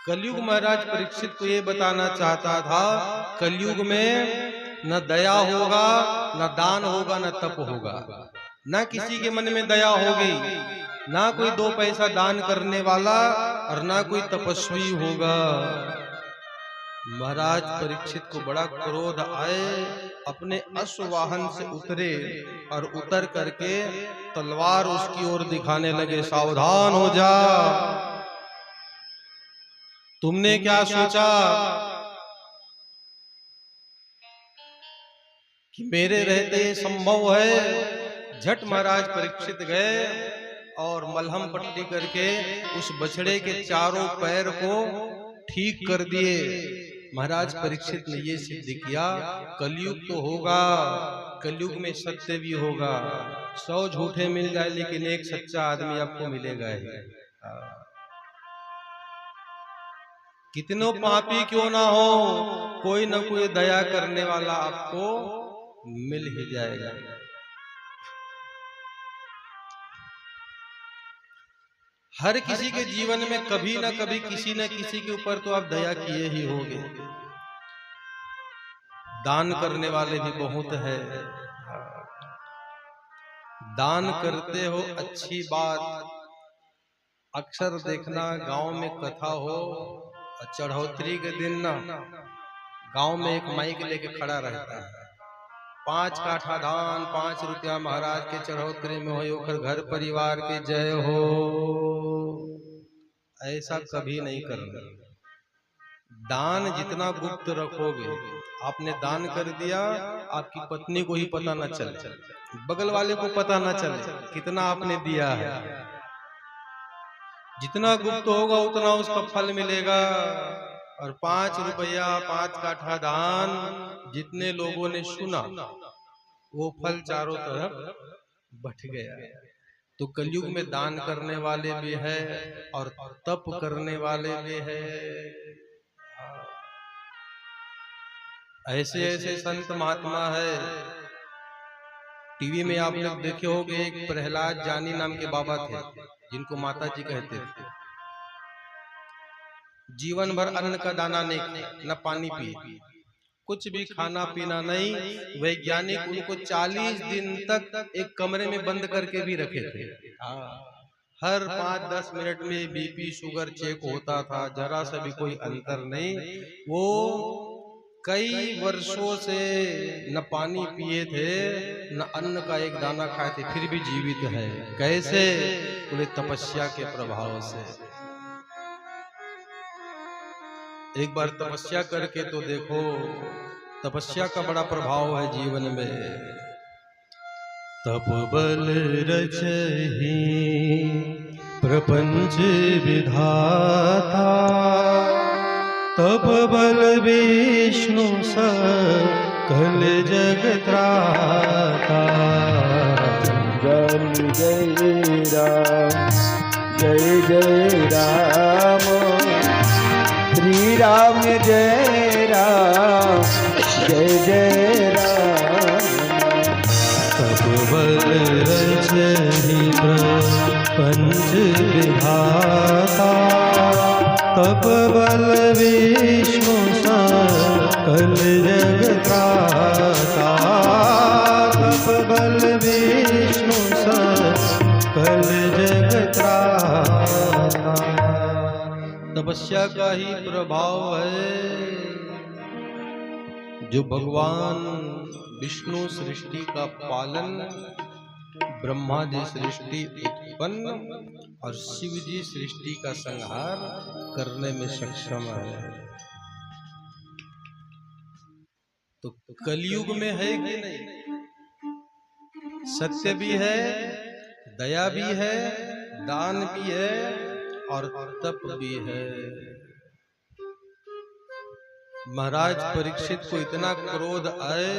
Speaker 2: कलयुग महाराज परीक्षित को ये बताना चाहता था, कलयुग में न दया होगा, न दान होगा, न तप होगा, न किसी के मन में दया होगी, ना कोई 2 पैसा दान करने वाला और ना कोई तपस्वी होगा। महाराज परीक्षित को बड़ा क्रोध आए, अपने अश्ववाहन से उतरे और उतर करके तलवार उसकी ओर दिखाने लगे, सावधान हो जा, तुमने क्या सोचा कि मेरे रहते ये संभव है? झट महाराज परीक्षित गए और मलहम पट्टी करके उस बछड़े के चारों पैर को ठीक कर दिए। महाराज परीक्षित ने ये सिद्ध किया, कलयुग तो होगा, कलयुग में सत्य भी होगा। 100 झूठे मिल जाए लेकिन एक सच्चा आदमी आपको मिलेगा ही। कितनों पापी क्यों ना हो, कोई न कोई दया करने वाला आपको मिल ही जाएगा। हर किसी के जीवन में कभी ना कभी किसी न किसी के ऊपर तो आप दया किए ही होंगे। दान करने वाले भी बहुत है, दान करते हो अच्छी बात। अक्सर देखना गांव में कथा हो, चढ़ोतरी के दिन ना गांव में एक माइक लेके खड़ा रहता है, 5 काठा धान 5 रुपया महाराज के चढ़ोतरी में हो, ओकर घर परिवार के जय हो। ऐसा कभी नहीं करना। दान जितना गुप्त रखोगे, आपने दान कर दिया, आपकी पत्नी को ही पता न चले, बगल वाले को पता न चले कितना आपने दिया है। जितना गुप्त होगा उतना उसका फल मिलेगा। और 5 रुपया 5 काठा दान जितने लोगों ने सुना, वो फल चारों तरफ बट गया। तो कलयुग में दान करने वाले भी है और तप करने वाले भी है। ऐसे ऐसे संत महात्मा है। टीवी में आप लोग देखे होंगे, एक प्रहलाद जानी नाम के बाबा थे, जिनको माता जी कहते थे। जीवन भर अन्न का दाना नहीं खाए, न पानी पिए, कुछ भी खाना पीना नहीं। वैज्ञानिक उनको 40 दिन तक एक कमरे में बंद करके भी रखे थे। हर 5-10 मिनट में बीपी शुगर चेक होता था, जरा सा भी कोई अंतर नहीं। वो कई वर्षों से न पानी पिए थे, न अन्न का एक दाना खाए थे, फिर भी जीवित है। कैसे? बोले तपस्या के प्रभाव से। एक बार तपस्या करके तो देखो, तपस्या का बड़ा प्रभाव है जीवन में। तप बल रचहि प्रपंच विधाता, तप बल विष्णु सकल जग त्राता।
Speaker 3: राम जय राम, जय जय राम, श्री राम जय राम, जय जय राम।
Speaker 2: तप बल रचहि प्रपंच विधाता, तप बल विष्णु सकल जग त्राता, तप बल विष्णु सकल जग त्राता। तपस्या का ही प्रभाव है। जो भगवान विष्णु सृष्टि का पालन, ब्रह्मा जी सृष्टि उत्पन्न और शिव जी सृष्टि का संहार करने में सक्षम है। तो कलयुग में है कि नहीं? सत्य भी है, दया भी है, दान भी है और तप भी है। महाराज परीक्षित को इतना क्रोध आए,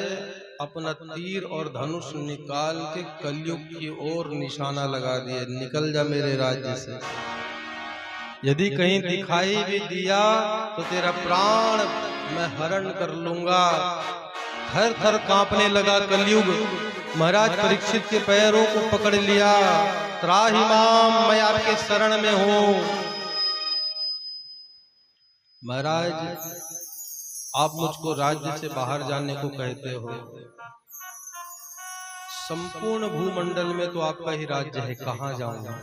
Speaker 2: अपना तीर और धनुष निकाल के कलयुग की ओर निशाना लगा दिए, निकल जा मेरे राज्य से। यदि कहीं दिखाई भी दिया तो तेरा प्राण मैं हरण कर लूंगा। थर थर कांपने लगा कलयुग। महाराज परीक्षित के पैरों को पकड़ लिया। त्राहिमाम, मैं आपके शरण में हूं। महाराज, आप मुझको राज्य से बाहर जाने को कहते हो। संपूर्ण भूमंडल में तो आपका ही राज्य है, कहां जाऊंगा।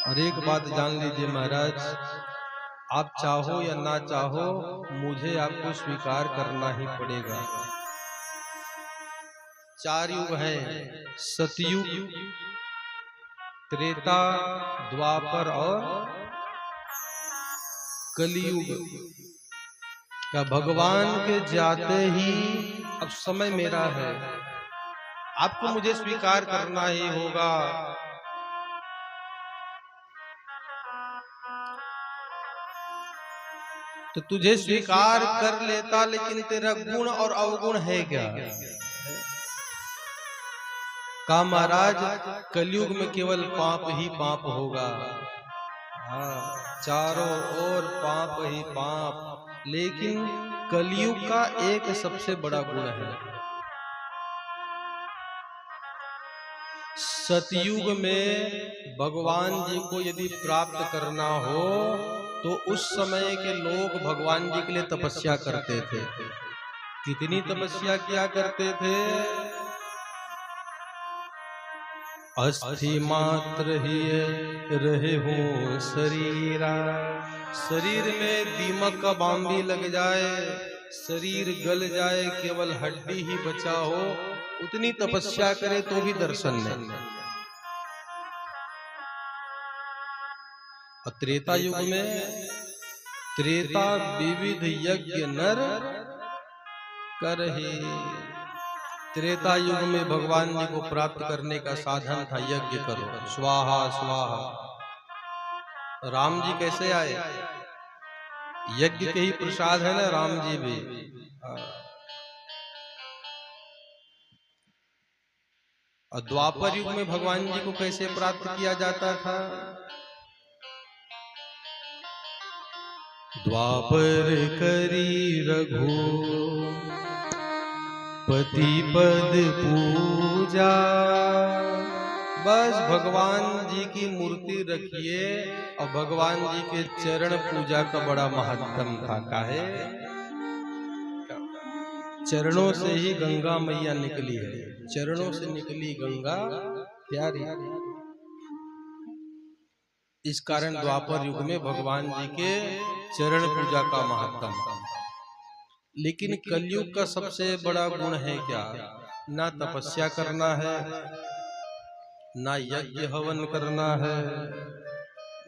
Speaker 2: और एक बात जान लीजिए महाराज, आप चाहो या ना चाहो, मुझे आपको स्वीकार करना ही पड़ेगा। 4 युग है, सतयुग, त्रेता, द्वापर और कलियुग का। भगवान के जाते ही अब समय मेरा है, आपको मुझे स्वीकार करना ही होगा। तो तुझे स्वीकार कर लेता, लेकिन तेरा गुण और अवगुण है क्या? का महाराज, कलयुग में केवल पाप ही पाप होगा। हाँ, चारों ओर पाप ही पाप। लेकिन कलयुग का एक सबसे बड़ा गुण है। सतयुग में भगवान जी को यदि प्राप्त करना हो तो उस समय के लोग भगवान जी के लिए तपस्या करते थे। कितनी तपस्या किया करते थे? अस्थि मात्र ही रहे हूँ शरीरा। शरीर में दीमक का बांबी लग जाए, शरीर गल जाए, केवल हड्डी ही बचा हो, उतनी तपस्या करे तो भी दर्शन नहीं। और त्रेता युग में त्रेता विविध यज्ञ नर करहि। त्रेता युग में भगवान जी को प्राप्त करने का साधन था यज्ञ करो, स्वाहा स्वाहा। राम जी कैसे आए? यज्ञ के ही प्रसाद है ना राम जी भी। और द्वापर युग में भगवान जी को कैसे प्राप्त किया जाता था? द्वापर करी रघु पति पद पूजा। बस भगवान जी की मूर्ति रखिए और भगवान जी के चरण पूजा का बड़ा महत्व था। काहे? चरणों से ही गंगा मैया निकली है, चरणों से निकली गंगा प्यारी। इस कारण द्वापर युग में भगवान जी के चरण पूजा का महत्व। लेकिन कलयुग का सबसे बड़ा गुण है क्या? ना तपस्या करना है, ना यज्ञ हवन करना है,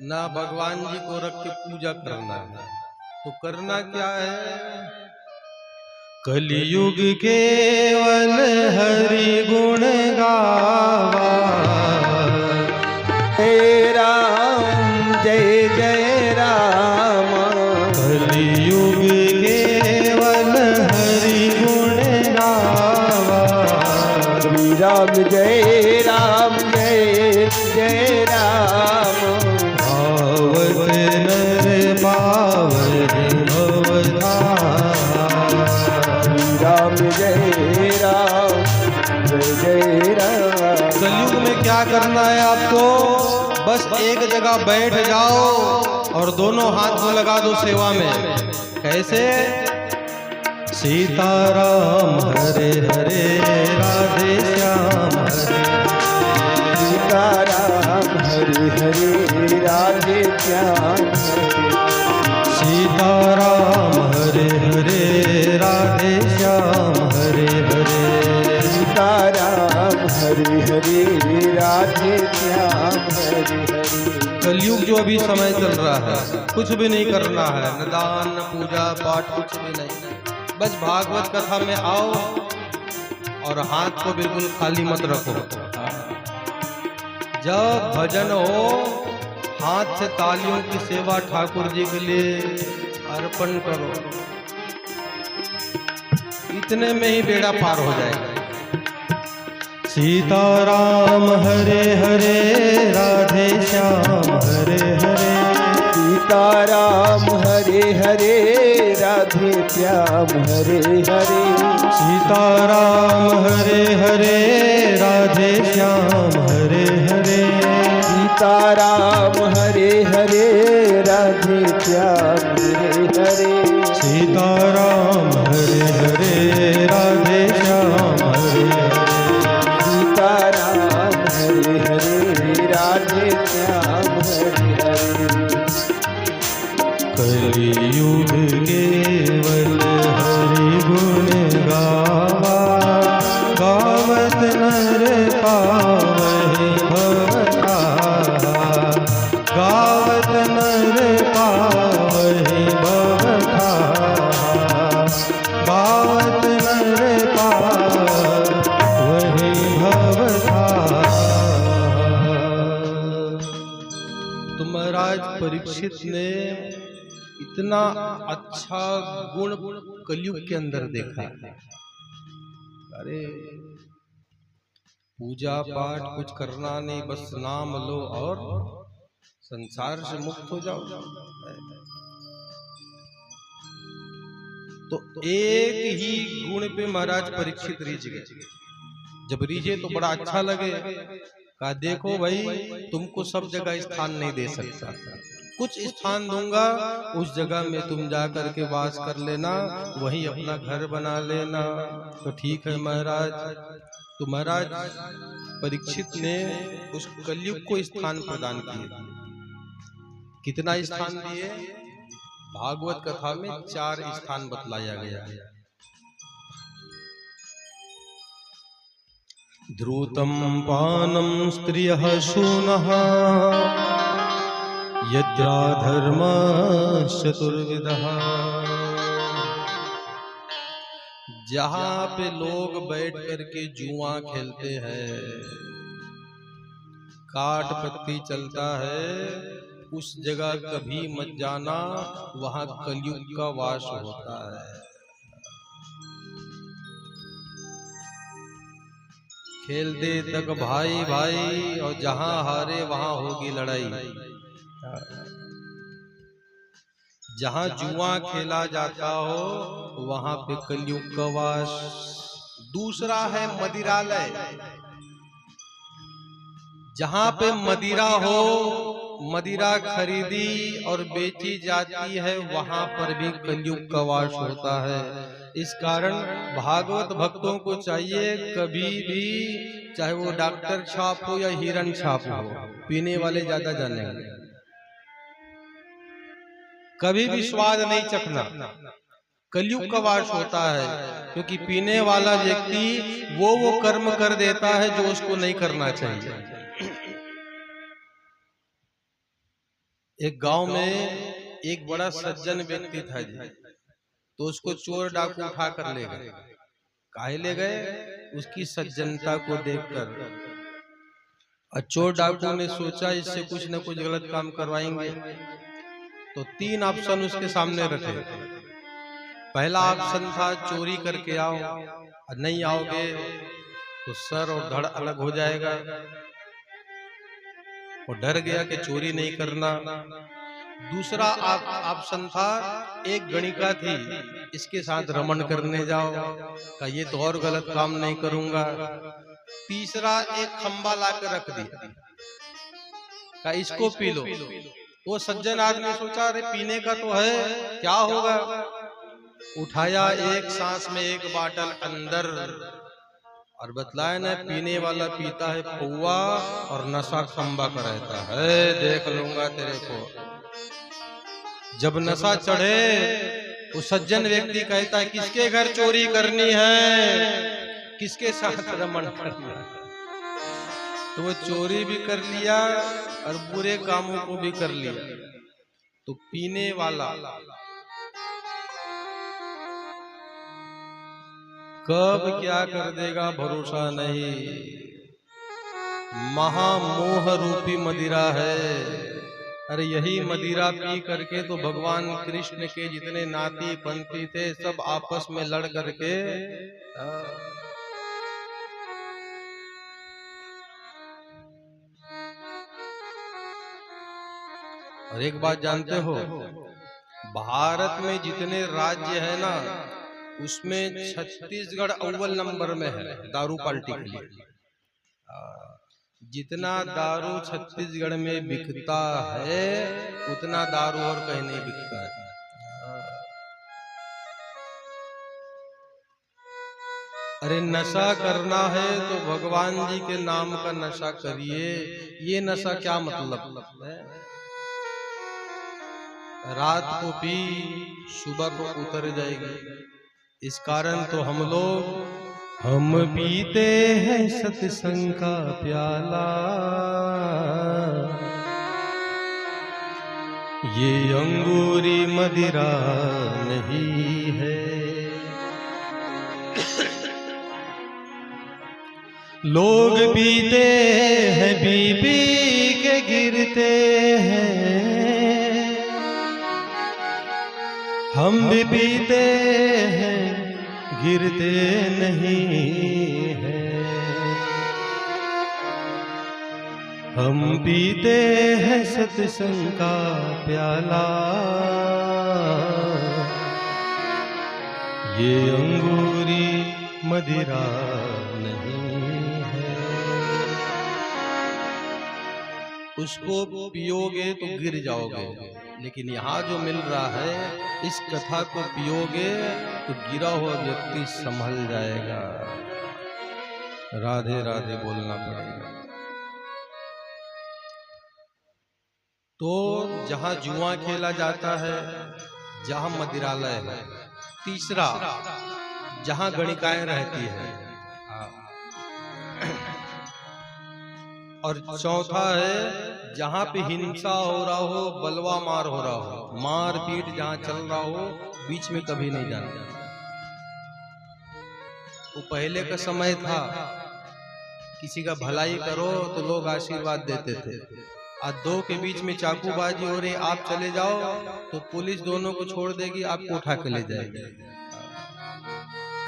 Speaker 2: ना भगवान जी को रख के पूजा करना है। तो करना क्या है? कलियुग केवल हरि गुण गावा।
Speaker 3: जय राम जय जय राम।
Speaker 2: कलियुग केवल हरि गुण गावा।
Speaker 3: श्री राम जय राम जय जय राम।
Speaker 2: भावत नर पावन भवधाम।
Speaker 3: श्री राम जय राम जय जय राम।
Speaker 2: कलयुग में क्या करना है आपको? बस एक जगह बैठ जाओ और दोनों हाथ को लगा दो सेवा में। कैसे? सीताराम हरे हरे राधे श्याम हरे।
Speaker 3: सीताराम हरे हरे राधे श्याम हरे।
Speaker 2: सीताराम हरे हरे राधे श्याम हरे हरे।
Speaker 3: सीताराम हरे हरे राधे श्याम हरे हरे।
Speaker 2: कलयुग जो अभी समय चल रहा है, कुछ भी नहीं करना है, न दान न पूजा पाठ, कुछ भी नहीं। बस भागवत कथा में आओ और हाथ को बिल्कुल खाली मत रखो। जब भजन हो, हाथ से तालियों की सेवा ठाकुर जी के लिए अर्पण करो। इतने में ही बेड़ा पार हो जाएगा। सीताराम हरे हरे राधे श्याम हरे हरे।
Speaker 3: सीताराम हरे हरे राधे श्याम हरे हरे
Speaker 2: सीताराम हरे हरे राधे श्याम हरे हरे
Speaker 3: सीताराम हरे हरे राधे श्याम हरे हरे
Speaker 2: सीताराम हरे हरे राधे श्याम हरे हरे
Speaker 3: सीताराम हरे हरे राधे श्याम हरे हरे
Speaker 2: कलियुग केवल हरि गुण गावा गावत नर पावहि भवताहा गावत नर पावहि भवताहा गावत नर पावहि भवताहा। तो महाराज परीक्षित ने इतना अच्छा गुण कलयुग के अंदर देखा। अरे पूजा पाठ कुछ करना नहीं, बस नाम लो और संसार से मुक्त हो जाओ। तो एक ही गुण पे महाराज परीक्षित रीझ गए। जब रीझे तो बड़ा अच्छा लगे। कहा देखो भाई, तुमको सब जगह स्थान नहीं दे सकता, कुछ स्थान दूंगा, उस जगह में तुम जा करके वास कर लेना, वहीं अपना घर बना लेना। तो ठीक है महाराज। तो महाराज परीक्षित ने उस कलयुग को स्थान प्रदान किए। कितना स्थान दिए? भागवत कथा में 4 स्थान बतलाया गया है। ध्रुतं पानं स्त्रियः शूनः यद्रा धर्मश्चतुर्विधः। जहाँ पे लोग बैठ करके जुआ खेलते हैं, काट पत्ती चलता है, उस जगह कभी मत जाना, वहाँ कलयुग का वास होता है। खेलते तक भाई भाई, और जहां हारे वहां होगी लड़ाई। जहां जुआ खेला जाता हो वहां पे कलयुग का वास। दूसरा है मदिरालय। जहां पे मदिरा हो, मदिरा खरीदी और बेची जाती है, वहां पर भी कलयुग का वास होता है। इस कारण भागवत भक्तों को चाहिए, कभी भी चाहे वो डॉक्टर छाप हो या हिरण छाप हो, पीने वाले ज्यादा जानेंगे। कभी भी स्वाद नहीं चखना, कलयुग का वास होता है। क्योंकि पीने वाला व्यक्ति वो कर्म कर देता है जो उसको नहीं करना चाहिए। एक गांव में एक बड़ा सज्जन व्यक्ति था जी। तो उसको चोर डाकू उठा कर ले गए। काहे ले गए? उसकी सज्जनता को देखकर। और चोर डाकू ने सोचा इससे कुछ न कुछ गलत काम करवाएंगे। तो 3 ऑप्शन उसके सामने रखे। पहला ऑप्शन था चोरी करके आओ, और नहीं आओगे तो सर और धड़ अलग हो जाएगा। वो डर गया कि चोरी नहीं करना। दूसरा ऑप्शन था एक गणिका थी, इसके साथ रमन करने जाओ, का ये तो और गलत काम नहीं करूंगा। तीसरा एक खंबा लाकर रख दिया, का इसको पी लो। वो सज्जन आदमी सोचा अरे पीने का तो है, क्या होगा। उठाया, एक सांस में एक बाटल अंदर, और बतलाया ना पीने वाला पीता है पौवा और नशा खंबा का रहता है, देख लूंगा तेरे को। जब नशा चढ़े वो सज्जन व्यक्ति कहता है किसके घर चोरी करनी है, किसके साथ रमण करना है। तो वो चोरी भी कर लिया और बुरे कामों को भी कर लिया। तो पीने वाला कब क्या कर देगा भरोसा नहीं। महामोह रूपी मदिरा है। अरे यही मदिरा पी करके तो भगवान कृष्ण के जितने नाती पंथी थे सब आपस में लड़ करके और एक बात जानते हो, भारत में जितने राज्य है ना, उसमें छत्तीसगढ़ अव्वल नंबर में है दारू पार्टी के लिए। जितना दारू छत्तीसगढ़ में बिकता है उतना दारू और कहीं नहीं बिकता है। अरे नशा करना है तो भगवान जी के नाम का नशा करिए। ये नशा क्या मतलब है? रात को पी सुबह को उतर जाएगी। इस कारण तो हम पीते हैं सत्संग का प्याला, ये अंगूरी मदिरा नहीं है। लोग पीते हैं पी के गिरते हैं, हम भी पीते हैं गिरते नहीं हैं। हम पीते हैं सत्संग का प्याला, ये अंगूरी मदिरा नहीं है। उसको पियोगे तो गिर जाओगे, लेकिन यहाँ जो मिल रहा है इस कथा को पियोगे तो गिरा हुआ व्यक्ति संभल जाएगा। राधे राधे बोलना पड़ेगा। तो जहाँ जुआ खेला जाता है, जहाँ मदिरालय है, तीसरा जहाँ गणिकाएं रहती है, और चौथा है जहाँ पे हिंसा हो रहा हो, बलवा मार हो रहा हो, मार पीट जहाँ चल रहा हो, बीच में कभी नहीं जाना। वो पहले का समय था, किसी का भलाई करो तो लोग आशीर्वाद देते थे। आज दो के बीच में चाकूबाजी हो रही, आप चले जाओ तो पुलिस दोनों को छोड़ देगी, आपको उठा के ले जाएगी।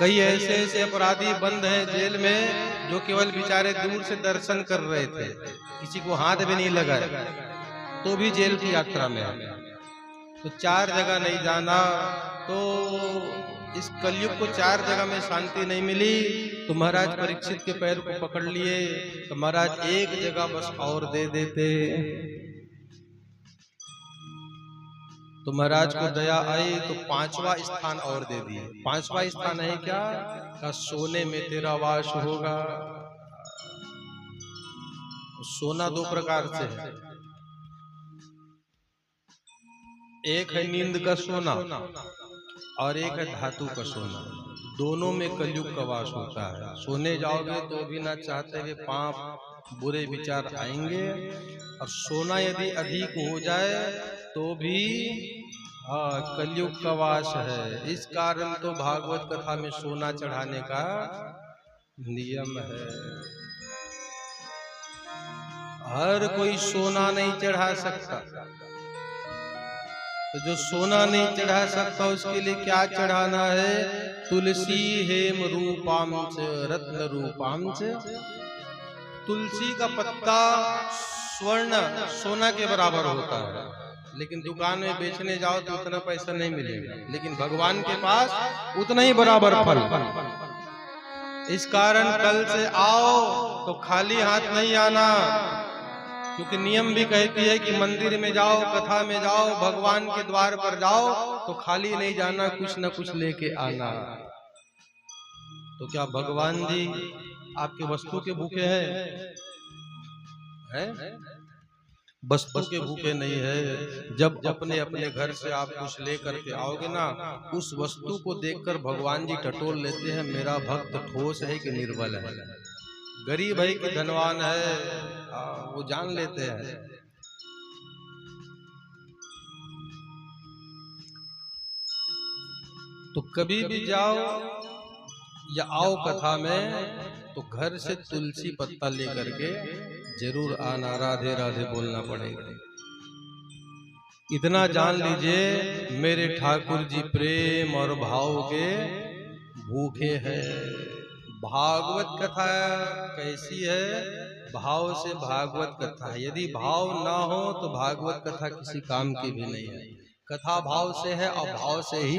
Speaker 2: कई ऐसे ऐसे अपराधी बंद हैं जेल में जो केवल बेचारे दूर से दर्शन कर रहे थे, किसी को हाथ भी नहीं लगाए, तो भी जेल की यात्रा में आ गया। तो चार जगह नहीं जाना, तो इस कलयुग को चार जगह में शांति नहीं मिली। तो महाराज परीक्षित के पैर को पकड़ लिए, तो महाराज एक जगह बस और दे देते। तो महाराज को दया आई तो 5वां स्थान और दे दिए। 5वां स्थान है क्या? का सोने में तेरा वास होगा। सोना दो प्रकार से है, एक है नींद का सोना और एक है धातु का सोना। दोनों में कलयुग का वास होता है। सोने जाओगे तो भी ना चाहते कि पाप बुरे विचार आएंगे, और सोना यदि अधिक हो जाए तो भी कलयुग का वास है। इस कारण तो भागवत कथा में सोना चढ़ाने का नियम है। हर कोई सोना नहीं चढ़ा सकता, तो जो सोना नहीं चढ़ा सकता उसके लिए क्या चढ़ाना है? तुलसी हेम रूपाम च रत्न रूपाम च। तुलसी का पत्ता स्वर्ण सोना के बराबर होता है, लेकिन दुकान में बेचने जाओ तो उतना पैसा नहीं मिलेगा, लेकिन भगवान के पास उतना ही बराबर फल। इस कारण कल से आओ तो खाली हाथ नहीं आना, क्योंकि नियम भी कहती है कि मंदिर में जाओ, कथा में जाओ, भगवान के द्वार पर जाओ तो खाली नहीं जाना, कुछ न कुछ लेके आना। तो क्या भगवान जी आपके वस्तु के भूखे हैं? वस्तु के भूखे नहीं है। जब अपने अपने घर से आप कुछ लेकर के आओगे ना, उस वस्तु को देखकर भगवान जी टटोल लेते हैं, मेरा भक्त ठोस है कि निर्बल है, गरीब है कि धनवान है, वो जान लेते हैं। तो कभी भी जाओ या आओ कथा में तो घर से तुलसी पत्ता लेकर के जरूर आना। राधे राधे बोलना पड़ेगा। इतना जान लीजिए मेरे ठाकुर जी प्रेम और भाव के भूखे हैं। भागवत कथा कैसी है? भाव से भागवत कथा है। यदि भाव ना हो तो भागवत कथा किसी काम की भी नहीं है। कथा भाव से है और भाव से ही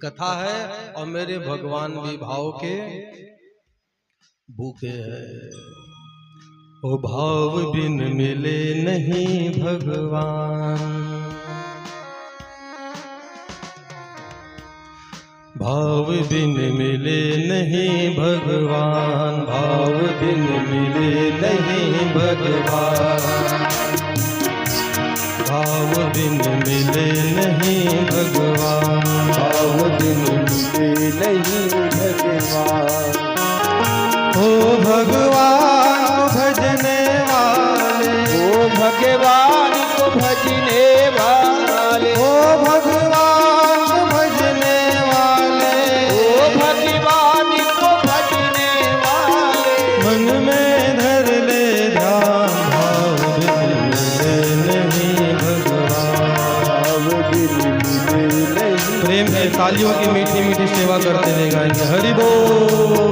Speaker 2: कथा है। और मेरे भगवान भी भाव के भूखे हैं। ओ भाव बिन मिले नहीं भगवान, भाव बिन मिले नहीं भगवान, भाव बिन मिले नहीं भगवान, भाव बिन मिले नहीं भगवान,
Speaker 3: भाव बिन मिले नहीं भगवान।
Speaker 2: ओ भगवान को भजने वाले,
Speaker 3: ओ भगवान को भजने वाले,
Speaker 2: ओ भगवान को भजने वाले,
Speaker 3: ओ भगवान को भजने वाले।
Speaker 2: मन में धर ले ध्यान, भाव बिन मिले नहीं भगवान,
Speaker 3: भाव बिन मिले नहीं।
Speaker 2: प्रेम से तालियों की मीठी मीठी सेवा करते हुए गाएंगे हरि बोल।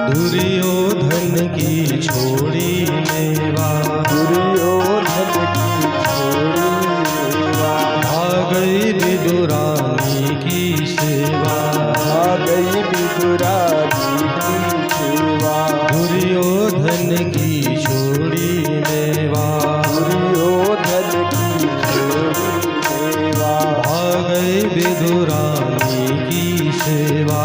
Speaker 2: दुर्योधन की छोड़ी मेवा,
Speaker 3: दुर्योधन की छोड़ी मेवा।
Speaker 2: आ गई विदुरानी की सेवा,
Speaker 3: आ गई विदुरानी की सेवा।
Speaker 2: दुर्योधन की छोड़ी मेवा,
Speaker 3: दुर्योधन की छोड़ी मेवा।
Speaker 2: आ गई विदुरानी की सेवा,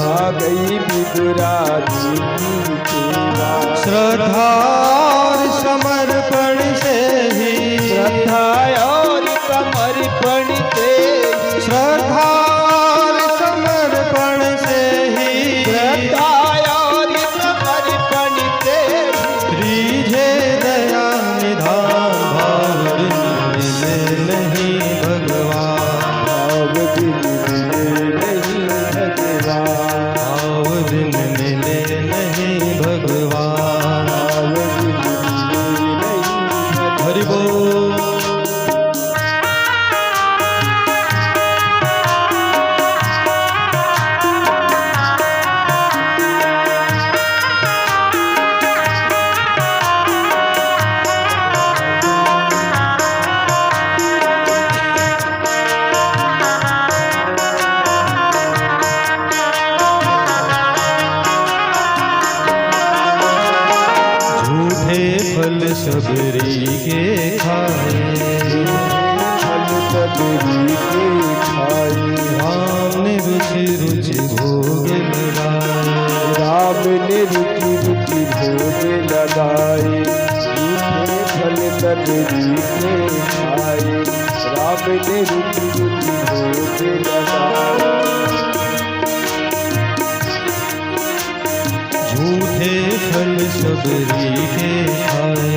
Speaker 3: आ गई विदुरानी की सेवा।
Speaker 2: श्रद्धा और समर्पण से ही,
Speaker 3: श्रद्धा और समर्पण से ही,
Speaker 2: श्रद्धा और समर्पण से ही,
Speaker 3: श्रद्धा और समर्पण से ही।
Speaker 2: रीझे दया निधान, भाव बिन मिले नहीं भगवान,
Speaker 3: भाव बिन मिले नहीं भगवान,
Speaker 2: भाव बिन मिले नहीं भगवान।
Speaker 3: भाव बिन मिले नहीं
Speaker 2: हरि बोल। झूठे फल सबरी के खाए,
Speaker 3: फल सबरी के खाए।
Speaker 2: राम ने रुचि रुचि भोग लगाए,
Speaker 3: राम ने रुचि रुचि भोग लगाए। झूठे फल सबरी के खाए। राम ने रुचि रुचि भोग लगाए।
Speaker 2: झूठे फल सबरी के खाए,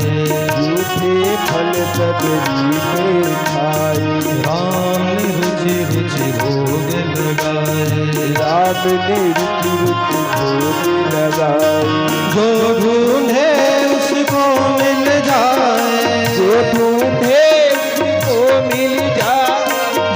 Speaker 3: झूठे फल सबरी के खाए।
Speaker 2: राम ने रुचि रुचि भोग लगाए,
Speaker 3: राम ने रुचि रुचि भोग लगाए।
Speaker 2: जो ढूंढे उसको मिल जाए,
Speaker 3: जो ढूंढे उसको मिल जाए।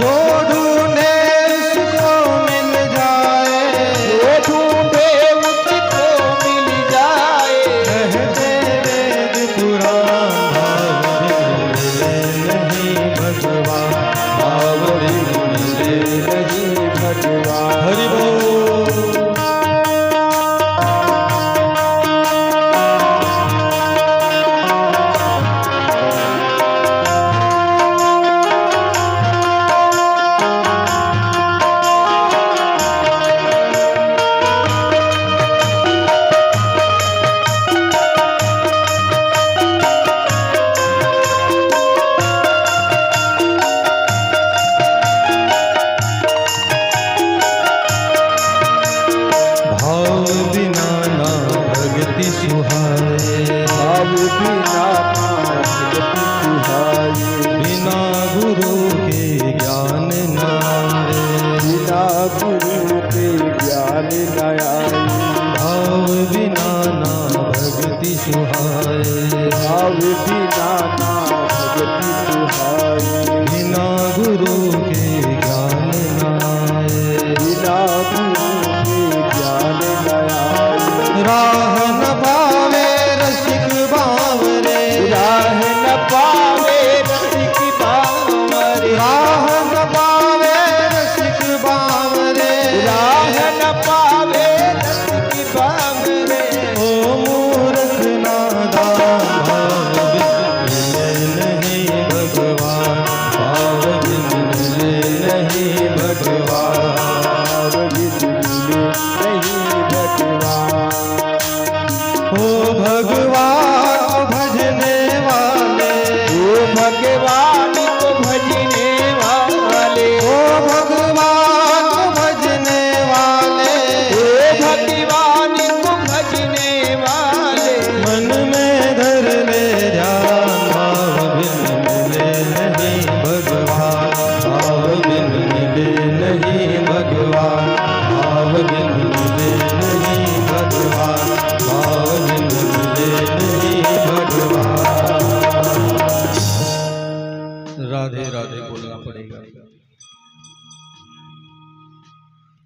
Speaker 2: जो ढूंढे उसको मिल जाए,
Speaker 3: जो ढूंढे उसको मिल जाए।
Speaker 2: कहते वेद पुराण, भाव बिन मिले नहीं भगवान, भाव बिन मिले
Speaker 3: नहीं भगवान।
Speaker 2: हरि बोल।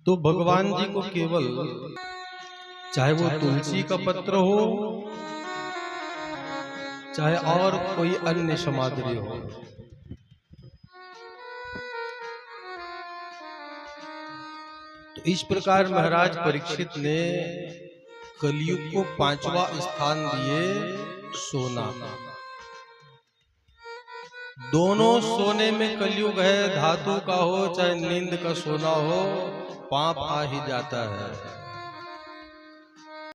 Speaker 2: तो भगवान जी को केवल चाहे वो तुलसी का पत्र हो, चाहे और कोई अन्य सामग्री हो, तो इस प्रकार महाराज परीक्षित ने कलयुग को 5वां स्थान दिए सोना। दोनों सोने में कलयुग है, धातु का हो चाहे नींद का सोना हो, पाप आ ही जाता है।